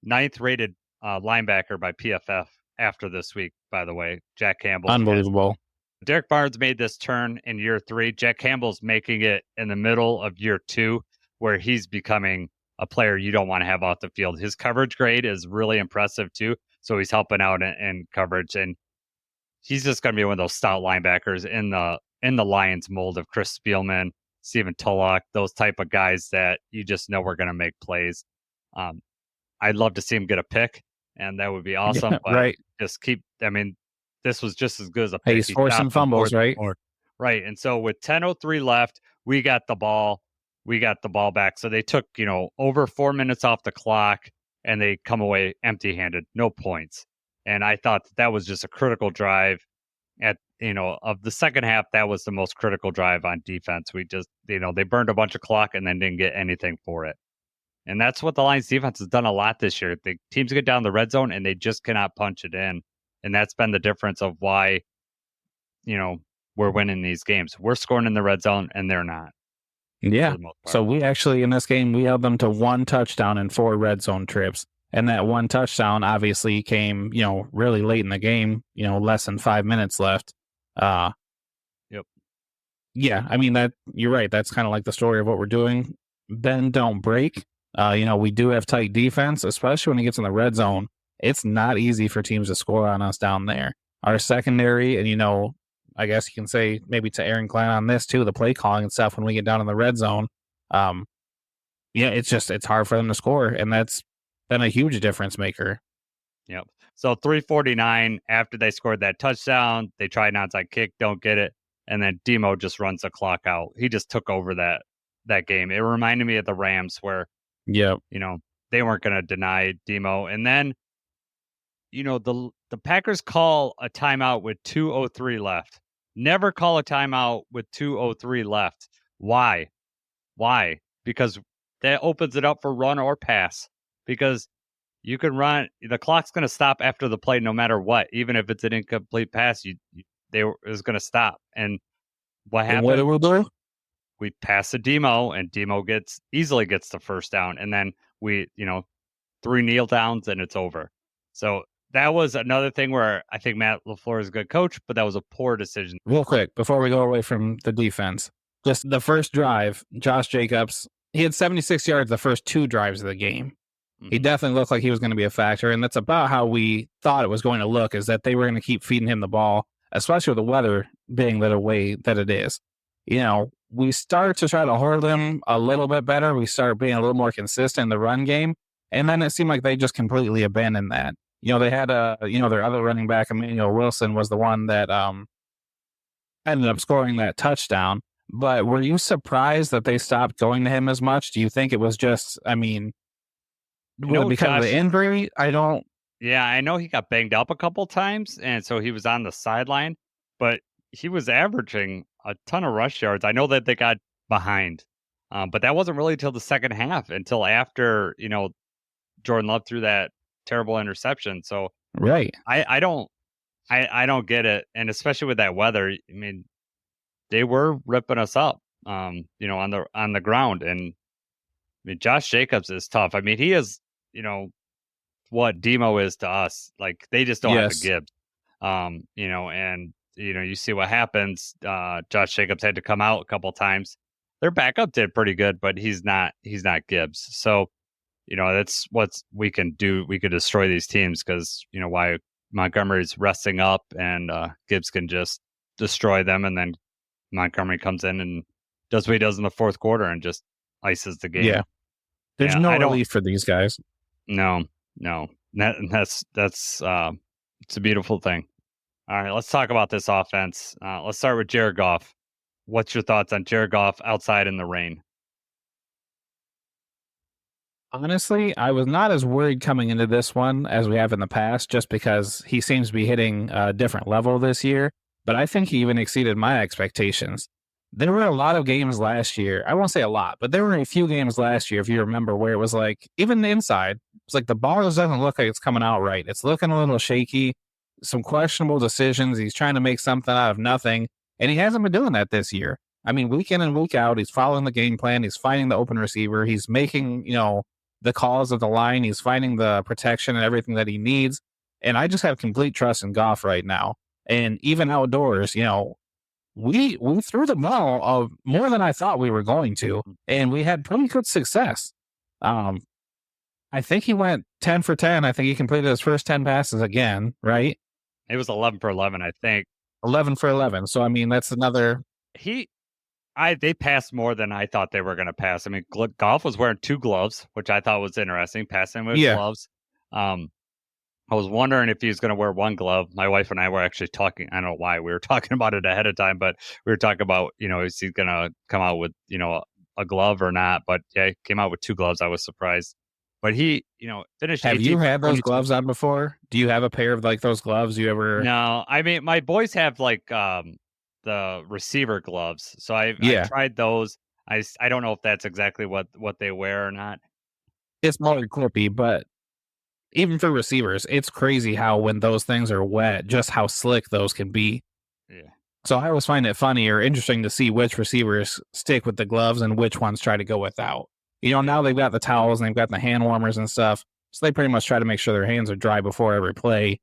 9th rated linebacker by PFF after this week, by the way. Jack Campbell. Unbelievable. Derek Barnes made this turn in year 3. Jack Campbell's making it in the middle of year 2, where he's becoming a player you don't want to have off the field. His coverage grade is really impressive too. So he's helping out in coverage, and he's just going to be one of those stout linebackers in the Lions mold of Chris Spielman, Stephen Tulloch, those type of guys that you just know we're going to make plays. I'd love to see him get a pick, and that would be awesome. Yeah, but right. This was just as good as a pick. He's forcing fumbles, right? Right. And so with 10:03 left, we got the ball back. So they took, over 4 minutes off the clock, and they come away empty-handed, no points. And I thought that was just a critical drive of the second half. That was the most critical drive on defense. We just, they burned a bunch of clock and then didn't get anything for it. And that's what the Lions defense has done a lot this year. The teams get down the red zone and they just cannot punch it in. And that's been the difference of why, we're winning these games. We're scoring in the red zone and they're not. Yeah. So we actually, in this game, we held them to 1 touchdown and 4 red zone trips. And that 1 touchdown obviously came, really late in the game, less than 5 minutes left. Yep. Yeah. I mean, you're right. That's kind of like the story of what we're doing. Bend, don't break. We do have tight defense, especially when it gets in the red zone. It's not easy for teams to score on us down there. Our secondary, and I guess you can say maybe to Aaron Glenn on this too, the play calling and stuff when we get down in the red zone. It's hard for them to score, and that's been a huge difference maker. Yep. So 3:49 after they scored that touchdown, they tried an onside kick, don't get it, and then Demo just runs the clock out. He just took over that game. It reminded me of the Rams where, they weren't going to deny Demo, and then, the Packers call a timeout with 2:03 left. Never call a timeout with 2:03 left. Why? Because that opens it up for run or pass. Because you can run, the clock's going to stop after the play no matter what. Even if it's an incomplete pass, it was going to stop. And what happened? And what do we do? we pass to Demo, and Demo easily gets the first down, and then we, 3 kneel downs and it's over. So that was another thing where I think Matt LaFleur is a good coach, but that was a poor decision. Real quick, before we go away from the defense, just the first drive, Josh Jacobs, he had 76 yards the first 2 drives of the game. He definitely looked like he was going to be a factor, and that's about how we thought it was going to look, is that they were going to keep feeding him the ball, especially with the weather being the way that it is. We start to try to hold him a little bit better. We start being a little more consistent in the run game, and then it seemed like they just completely abandoned that. They had their other running back, Emmanuel Wilson, was the one that ended up scoring that touchdown. But were you surprised that they stopped going to him as much? Do you think it was just, because of the injury? Yeah, I know he got banged up a couple times, and so he was on the sideline, but he was averaging a ton of rush yards. I know that they got behind, but that wasn't really until the second half, until after, Jordan Love threw that terrible interception. So right. I don't get it. And especially with that weather, they were ripping us up, on the ground. And Josh Jacobs is tough. He is, what Demo is to us. Like, they just don't have a Gibbs. And you see what happens. Josh Jacobs had to come out a couple times. Their backup did pretty good, but he's not Gibbs. So, that's what we can do. We could destroy these teams because, why Montgomery's resting up and Gibbs can just destroy them. And then Montgomery comes in and does what he does in the fourth quarter and just ices the game. Yeah. There's no relief for these guys. No. That's it's a beautiful thing. All right, let's talk about this offense. Let's start with Jared Goff. What's your thoughts on Jared Goff outside in the rain? Honestly, I was not as worried coming into this one as we have in the past, just because he seems to be hitting a different level this year. But I think he even exceeded my expectations. There were a lot of games last year. I won't say a lot, but there were a few games last year, if you remember, where it was like, even the inside, it's like the ball doesn't look like it's coming out right. It's looking a little shaky, some questionable decisions. He's trying to make something out of nothing, and he hasn't been doing that this year. Week in and week out, he's following the game plan. He's finding the open receiver. He's making, the calls of the line. He's finding the protection and everything that he needs. And I just have complete trust in Goff right now. And even outdoors, we threw the ball more than I thought we were going to, and we had pretty good success. I think he went 10 for 10. I think he completed his first 10 passes again, right? It was 11 for 11, I think. 11 for 11. So, that's another... They passed more than I thought they were going to pass. Goff was wearing 2 gloves, which I thought was interesting, passing with gloves. I was wondering if he was going to wear 1 glove. My wife and I were actually talking. I don't know why we were talking about it ahead of time, but we were talking about, is he going to come out with, a glove or not? But yeah, he came out with 2 gloves. I was surprised. But he, finished. Have you had those gloves on before? Do you have a pair of like those gloves? You ever? No, my boys have like the receiver gloves. So I tried those. I don't know if that's exactly what they wear or not. It's more clippy, but even for receivers, it's crazy how when those things are wet, just how slick those can be. Yeah. So I always find it funny or interesting to see which receivers stick with the gloves and which ones try to go without. Now they've got the towels and they've got the hand warmers and stuff. So they pretty much try to make sure their hands are dry before every play.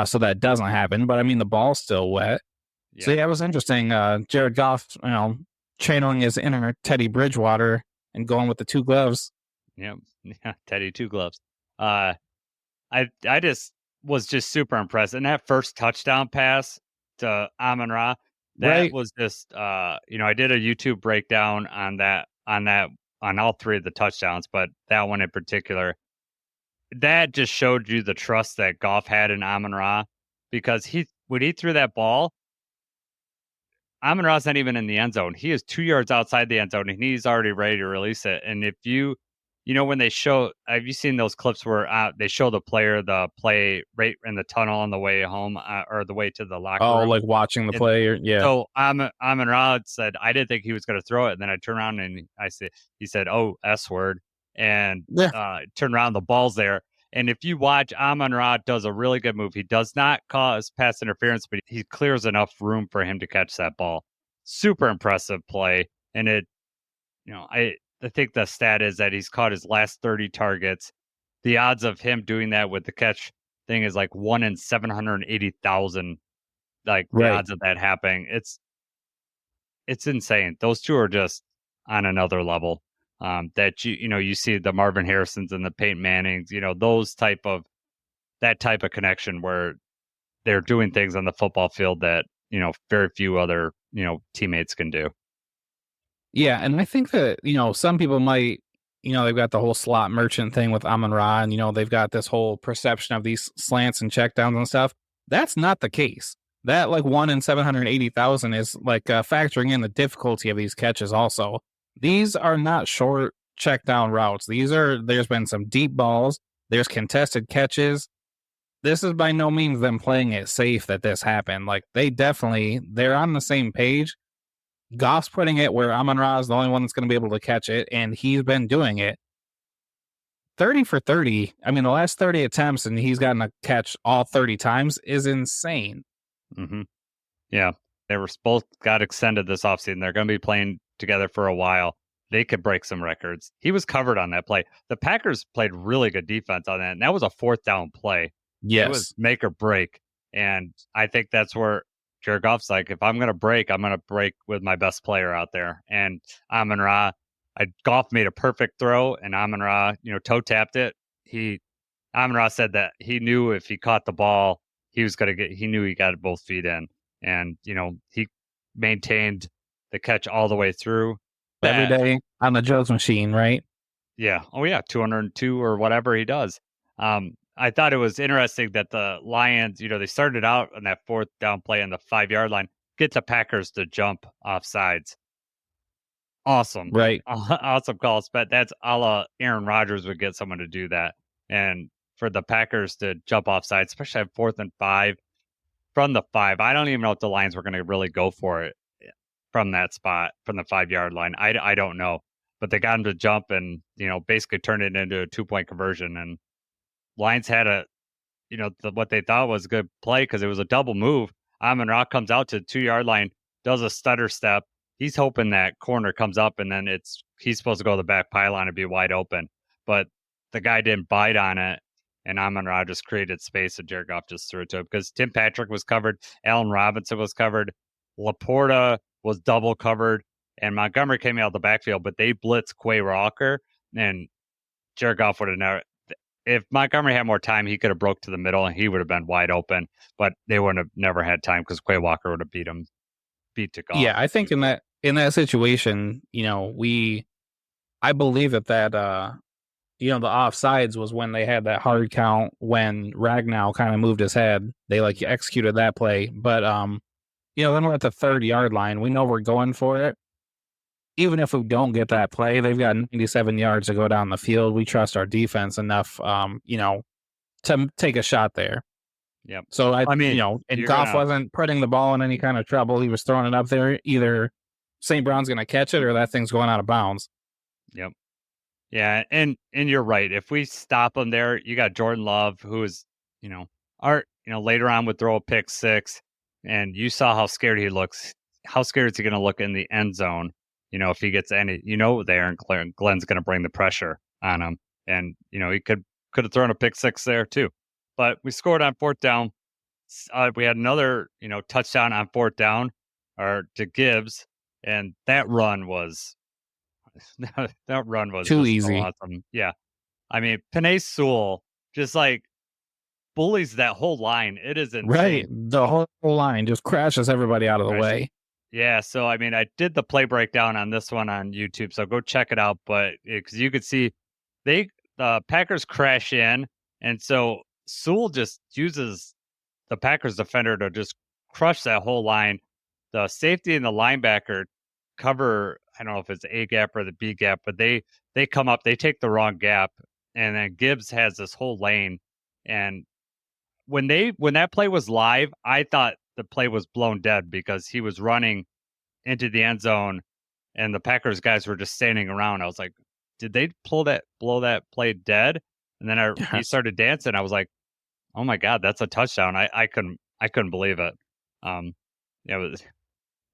So that doesn't happen. But the ball's still wet. Yeah. So yeah, it was interesting. Jared Goff, channeling his inner Teddy Bridgewater and going with the 2 gloves. Yeah, Teddy 2 gloves. I just was just super impressed. And that first touchdown pass to Amon-Ra, that was just I did a YouTube breakdown on all 3 of the touchdowns, but that one in particular, that just showed you the trust that Goff had in Amon-Ra, because when he threw that ball, Amon-Ra's not even in the end zone. He is 2 yards outside the end zone, and he's already ready to release it. And if when they show, have you seen those clips where they show the play right in the tunnel on the way home or the way to the locker room? Oh, like watching the play? Yeah. So Amon-Ra said, I didn't think he was going to throw it. And then I turned around and he said, oh, S word. And turned around, the ball's there. And if you watch, Amon-Ra does a really good move. He does not cause pass interference, but he clears enough room for him to catch that ball. Super impressive play. And it I think the stat is that he's caught his last 30 targets. The odds of him doing that with the catch thing is like 1 in 780,000. Like the Right. odds of that happening, it's insane. Those two are just on another level. That you see the Marvin Harrisons and the Peyton Mannings, that type of connection where they're doing things on the football field that very few other teammates can do. Yeah, and I think that, some people might, they've got the whole slot merchant thing with Amon-Ra, and, they've got this whole perception of these slants and checkdowns and stuff. That's not the case. That, 1 in 780,000 is, factoring in the difficulty of these catches also. These are not short checkdown routes. There's been some deep balls. There's contested catches. This is by no means them playing it safe that this happened. They're on the same page. Goff's putting it where Amon-Ra is the only one that's going to be able to catch it, and he's been doing it. 30 for 30. I mean, the last 30 attempts, and he's gotten a catch all 30 times is insane. Mm-hmm. Yeah, they were both got extended this offseason. They're going to be playing together for a while. They could break some records. He was covered on that play. The Packers played really good defense on that, and that was a 4th down play. Yes. It was make or break, and I think that's where Jared Goff's like, if I'm going to break with my best player out there. And Amon-Ra, Goff made a perfect throw, and Amon-Ra, toe tapped it. Amon-Ra said that he knew if he caught the ball, he knew he got both feet in. And, he maintained the catch all the way through. Every day on the Joe's machine, right? Yeah. Oh, yeah. 202 or whatever he does. I thought it was interesting that the Lions, they started out on that 4th down play on the 5-yard line, get the Packers to jump off sides. Awesome. Right. Awesome calls. But that's a la Aaron Rodgers would get someone to do that. And for the Packers to jump off sides, especially at 4th and 5 from the 5, I don't even know if the Lions were going to really go for it from that spot, from the 5-yard line. I don't know. But they got him to jump and, basically turn it into a 2-point conversion. And Lions had what they thought was a good play because it was a double move. Amon-Ra comes out to the 2-yard line, does a stutter step. He's hoping that corner comes up, and then he's supposed to go to the back pylon and be wide open. But the guy didn't bite on it, and Amon-Ra just created space, and Jared Goff just threw it to him because Tim Patrick was covered, Allen Robinson was covered, Laporta was double covered, and Montgomery came out of the backfield, but they blitzed Quay Walker, and Jared Goff would have never. If Montgomery had more time, he could have broke to the middle and he would have been wide open, but they wouldn't have never had time because Quay Walker would have beat to Goff. Yeah, I think in that situation, I believe that the offsides was when they had that hard count when Ragnow kind of moved his head. They executed that play, but then we're at the 3rd-yard line. We know we're going for it. Even if we don't get that play, they've got 97 yards to go down the field. We trust our defense enough, to take a shot there. Yep. So and Goff wasn't putting the ball in any kind of trouble. He was throwing it up there. Either St. Brown's going to catch it or that thing's going out of bounds. Yep. Yeah, and you're right. If we stop him there, you got Jordan Love, who is, later on would throw a pick 6, and you saw how scared he looks. How scared is he going to look in the end zone? If he gets any, there, and Glenn's going to bring the pressure on him. And, he could have thrown a pick 6 there too. But we scored on 4th down. We had another, touchdown on 4th down to Gibbs. And that run was too easy. So awesome. Yeah. I mean, Penei Sewell just bullies that whole line. It is insane. Right. The whole line just crashes everybody out of the way. Yeah, so I mean, I did the play breakdown on this one on YouTube, so go check it out. But because you could see, the Packers crash in, and so Sewell just uses the Packers defender to just crush that whole line. The safety and the linebacker cover. I don't know if it's the A gap or the B gap, but they come up, they take the wrong gap, and then Gibbs has this whole lane. And when that play was live, I thought the play was blown dead because he was running into the end zone and the Packers guys were just standing around. I was like, did they blow that play dead? And then he started dancing. I was like, oh my God, that's a touchdown. I couldn't believe it.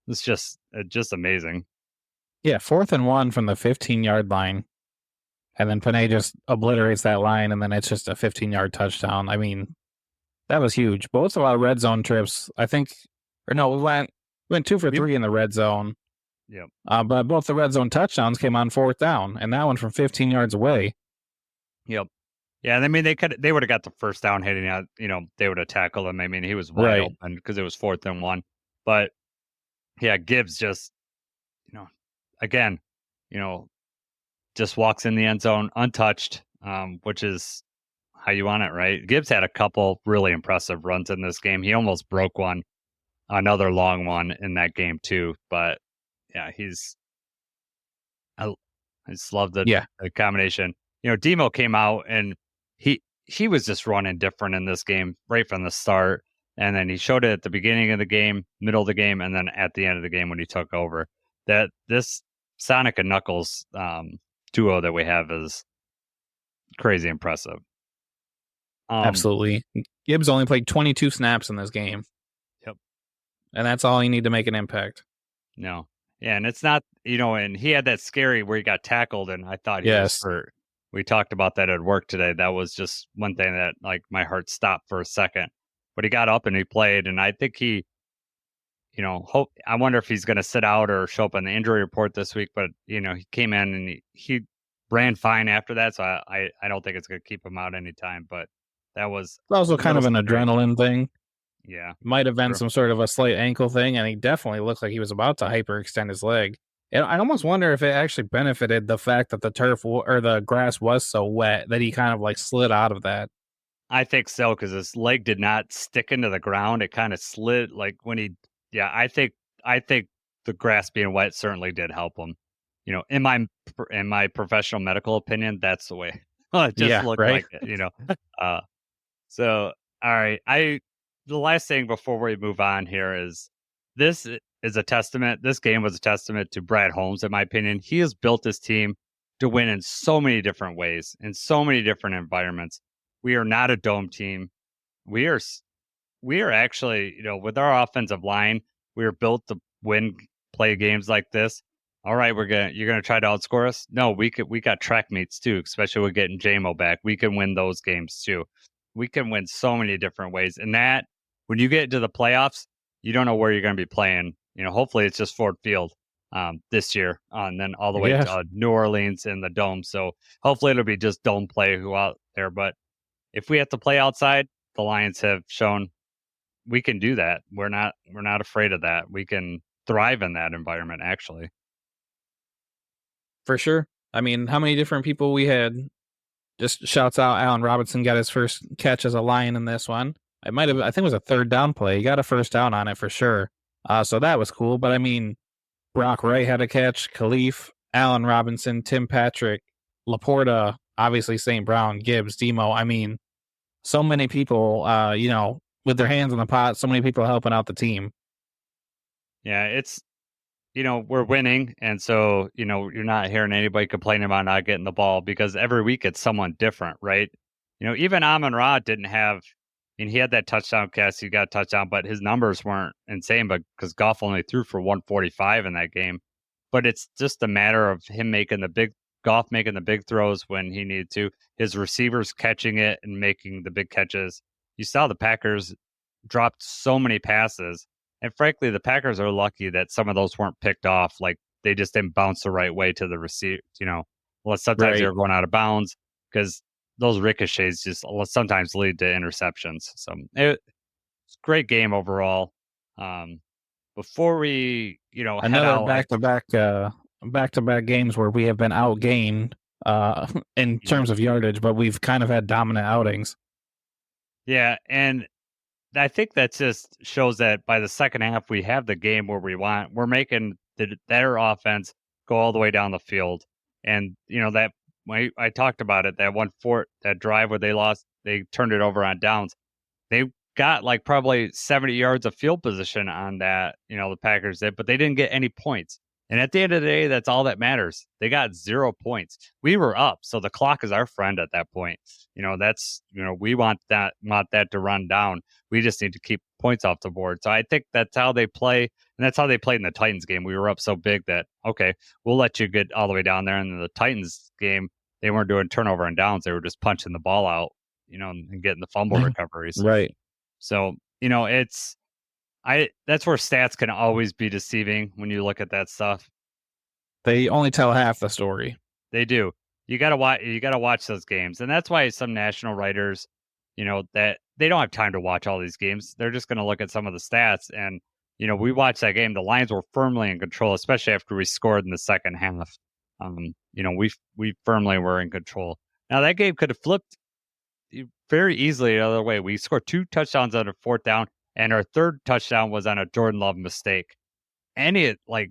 It's just amazing. Yeah, 4th and 1 from the 15-yard line. And then Panay just obliterates that line, and then it's just a 15-yard touchdown. I mean, that was huge. Both of our red zone trips, I think, or no, we went 2 for 3 in the red zone. Yep. But both the red zone touchdowns came on 4th down, and that one from 15 yards away. Yep. Yeah, I mean they would have got the first down hitting out. They would have tackled him. I mean, he was wide open because it was 4th and 1. But yeah, Gibbs just, again, just walks in the end zone untouched, which is how you want it, right? Gibbs had a couple really impressive runs in this game. He almost broke another long one in that game too. But yeah, I just love the combination. Demo came out and he was just running different in this game right from the start. And then he showed it at the beginning of the game, middle of the game, and then at the end of the game when he took over. That this Sonic and Knuckles duo that we have is crazy impressive. Absolutely. Gibbs only played 22 snaps in this game. Yep. And that's all you need to make an impact. No. Yeah, and it's not, and he had that scary where he got tackled, and I thought he was hurt. We talked about that at work today. That was just one thing that, like, my heart stopped for a second. But he got up and he played, and I think he, I wonder if he's going to sit out or show up on the injury report this week. But, he came in and he ran fine after that, so I don't think it's going to keep him out anytime. But that was also kind of an adrenaline thing. Yeah. Might have been some sort of a slight ankle thing, and he definitely looked like he was about to hyperextend his leg. And I almost wonder if it actually benefited the fact that the turf or the grass was so wet that he kind of like slid out of that. I think so, because his leg did not stick into the ground. It kind of slid like when he. Yeah, I think the grass being wet certainly did help him. In my professional medical opinion, that's the way. It just looked like it. So all right, the last thing before we move on here is this is a testament. This game was a testament to Brad Holmes, in my opinion. He has built this team to win in so many different ways, in so many different environments. We are not a dome team. We are actually, with our offensive line, we are built to play games like this. All right, you're gonna try to outscore us. No, we got track meets too, especially with getting JMO back. We can win those games too. We can win so many different ways, and that when you get to the playoffs, you don't know where you're going to be playing. Hopefully it's just Ford Field this year, and then all the way to New Orleans in the Dome. So hopefully it'll be just Dome play who out there. But if we have to play outside, the Lions have shown we can do that. We're not afraid of that. We can thrive in that environment, actually. For sure. I mean, how many different people we had? Just shouts out, Allen Robinson got his first catch as a Lion in this one. I think it was a 3rd down play. He got a first down on it for sure. So that was cool. But I mean, Brock Wright had a catch, Khalif, Allen Robinson, Tim Patrick, Laporta, obviously St. Brown, Gibbs, Demo. I mean, so many people, with their hands in the pot, so many people helping out the team. Yeah, it's, we're winning. And so, you're not hearing anybody complaining about not getting the ball because every week it's someone different, right? Even Amon-Ra didn't have, he had that touchdown catch, he got a touchdown, but his numbers weren't insane, but because Goff only threw for 145 in that game. But it's just a matter of him Goff making the big throws when he needed to, his receivers catching it and making the big catches. You saw the Packers dropped so many passes, and frankly, the Packers are lucky that some of those weren't picked off. Like, they just didn't bounce the right way to the receiver, sometimes they're going out of bounds because those ricochets just sometimes lead to interceptions. So it's a great game overall. Before we, another back-to-back games where we have been outgained in terms of yardage, but we've kind of had dominant outings. Yeah, and I think that just shows that by the second half we have the game where we want. We're making their offense go all the way down the field, and that. I talked about it, that drive where they turned it over on downs. They got like probably 70 yards of field position on that, the Packers did, but they didn't get any points. And at the end of the day, that's all that matters. They got 0 points. We were up, so the clock is our friend at that point. We want that to run down. We just need to keep points off the board. So I think that's how they play, and that's how they played in the Titans game. We were up so big that, okay, we'll let you get all the way down there. And in the Titans game, they weren't doing turnover and downs. They were just punching the ball out, and getting the fumble recoveries. Right. So, that's where stats can always be deceiving when you look at that stuff. They only tell half the story. They do. You gotta watch those games, and that's why some national writers, that they don't have time to watch all these games. They're just gonna look at some of the stats, and we watched that game. The Lions were firmly in control, especially after we scored in the second half. We firmly were in control. Now that game could have flipped very easily the other way. We scored 2 touchdowns on a 4th down. And our 3rd touchdown was on a Jordan Love mistake. And that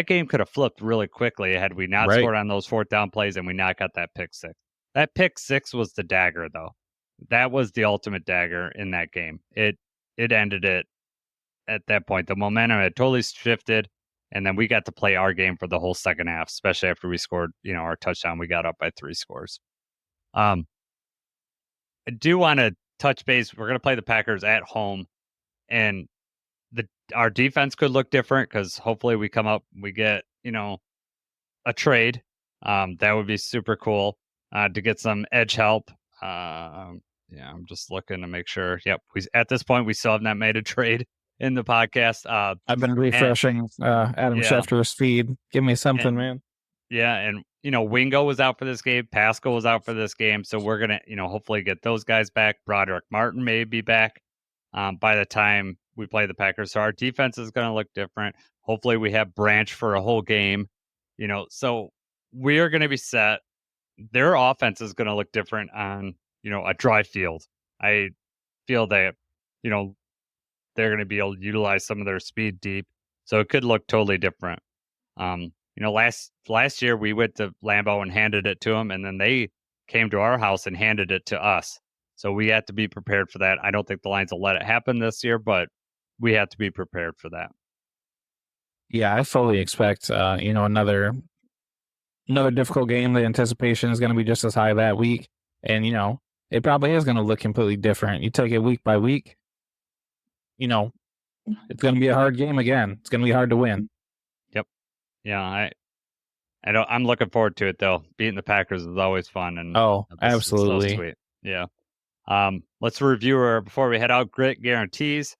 game could have flipped really quickly had we not scored on those 4th down plays and we not got that pick 6. That pick 6 was the dagger, though. That was the ultimate dagger in that game. It ended it at that point. The momentum had totally shifted, and then we got to play our game for the whole second half, especially after we scored, our touchdown. We got up by 3 scores. I do want to touch base. We're going to play the Packers at home, and our defense could look different because hopefully we get a trade. That would be super cool to get some edge help. I'm just looking to make sure. Yep, at this point we still have not made a trade in the podcast. I've been refreshing Adam Schefter's feed. Give me something, man. Yeah, and Wingo was out for this game. Pascal was out for this game. So we're going to, hopefully get those guys back. Broderick Martin may be back by the time we play the Packers. So our defense is going to look different. Hopefully we have Branch for a whole game, so we are going to be set. Their offense is going to look different on, a dry field. I feel that, they're going to be able to utilize some of their speed deep. So it could look totally different. Last year we went to Lambeau and handed it to them, and then they came to our house and handed it to us. So we have to be prepared for that. I don't think the Lions will let it happen this year, but we have to be prepared for that. Yeah, I fully expect, another difficult game. The anticipation is going to be just as high that week, and it probably is going to look completely different. You take it week by week. It's going to be a hard game again. It's going to be hard to win. Yeah, I'm looking forward to it though. Beating the Packers is always fun, and absolutely, so sweet. Yeah. Let's review before we head out. Grit guarantees.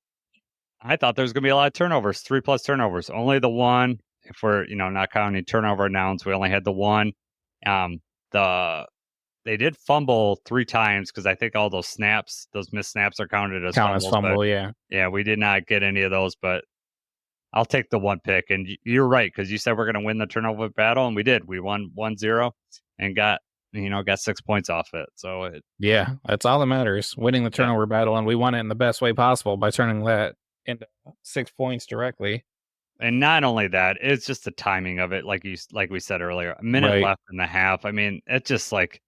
I thought there was going to be a lot of turnovers, 3+ turnovers. Only the one. If we're not counting turnover announced, we only had the one. They did fumble 3 times because I think all those missed snaps are counted as fumbles. Yeah, we did not get any of those, but I'll take the 1 pick. And you're right, because you said we're going to win the turnover battle, and we did. We won 1-0 and got 6 points off it. So that's all that matters. Winning the turnover battle, and we won it in the best way possible by turning that into 6 points directly. And not only that, it's just the timing of it, like we said earlier. A minute left in the half. I mean, it's just like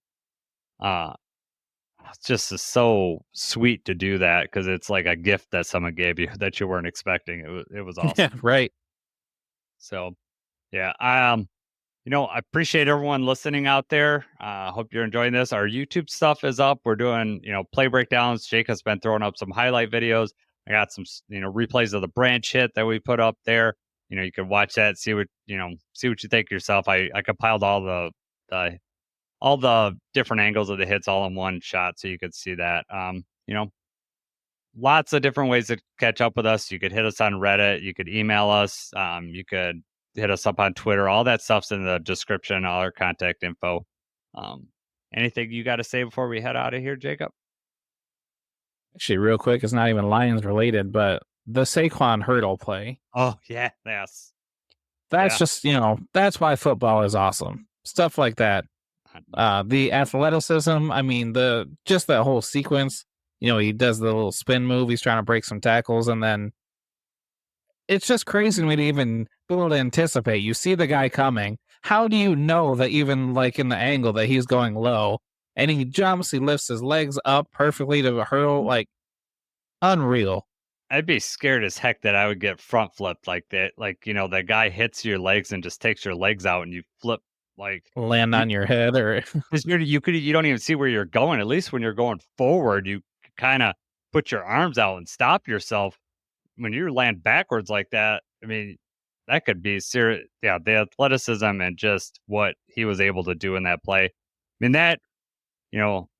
it's just so sweet to do that because it's like a gift that someone gave you that you weren't expecting. It was awesome. Yeah, right. So, I appreciate everyone listening out there. Hope you're enjoying this. Our YouTube stuff is up. We're doing, play breakdowns. Jake has been throwing up some highlight videos. I got some, replays of the Branch hit that we put up there. You can watch that, see what you think yourself. I compiled all the different angles of the hits all in one shot, so you could see that. Lots of different ways to catch up with us. You could hit us on Reddit. You could email us. You could hit us up on Twitter. All that stuff's in the description, all our contact info. Anything you got to say before we head out of here, Jacob? Actually, real quick, it's not even Lions related, but the Saquon hurdle play. Oh, yeah. Yes. That's just, that's why football is awesome. Stuff like that. The athleticism, I mean, just that whole sequence, he does the little spin move. He's trying to break some tackles, and then it's just crazy to me to even be able to anticipate. You see the guy coming. How do you know that even like in the angle that he's going low and he jumps, he lifts his legs up perfectly to hurl, like unreal. I'd be scared as heck that I would get front flipped like that. Like, that guy hits your legs and just takes your legs out and you flip like Land you, on your head or 'cause you don't even see where you're going. At least when you're going forward, you kind of put your arms out and stop yourself. When you land backwards like that, I mean, that could be serious. Yeah, the athleticism and just what he was able to do in that play. I mean, that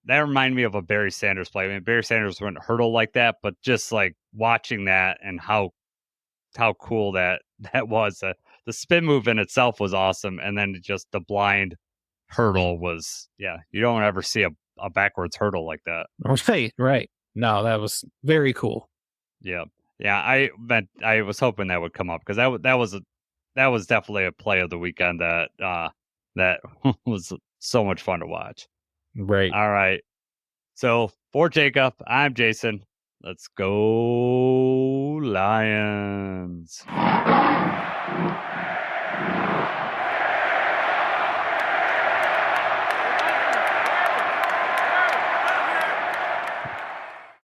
reminded me of a Barry Sanders play. I mean, Barry Sanders wouldn't hurdle like that, but just like watching that and how cool that was. The spin move in itself was awesome, and then just the blind hurdle was, yeah, you don't ever see a backwards hurdle like that. right. No, that was very cool. Yeah, yeah. I was hoping that would come up because that was definitely a play of the weekend that was so much fun to watch. Right. All right. So for Jacob, I'm Jason. Let's go Lions.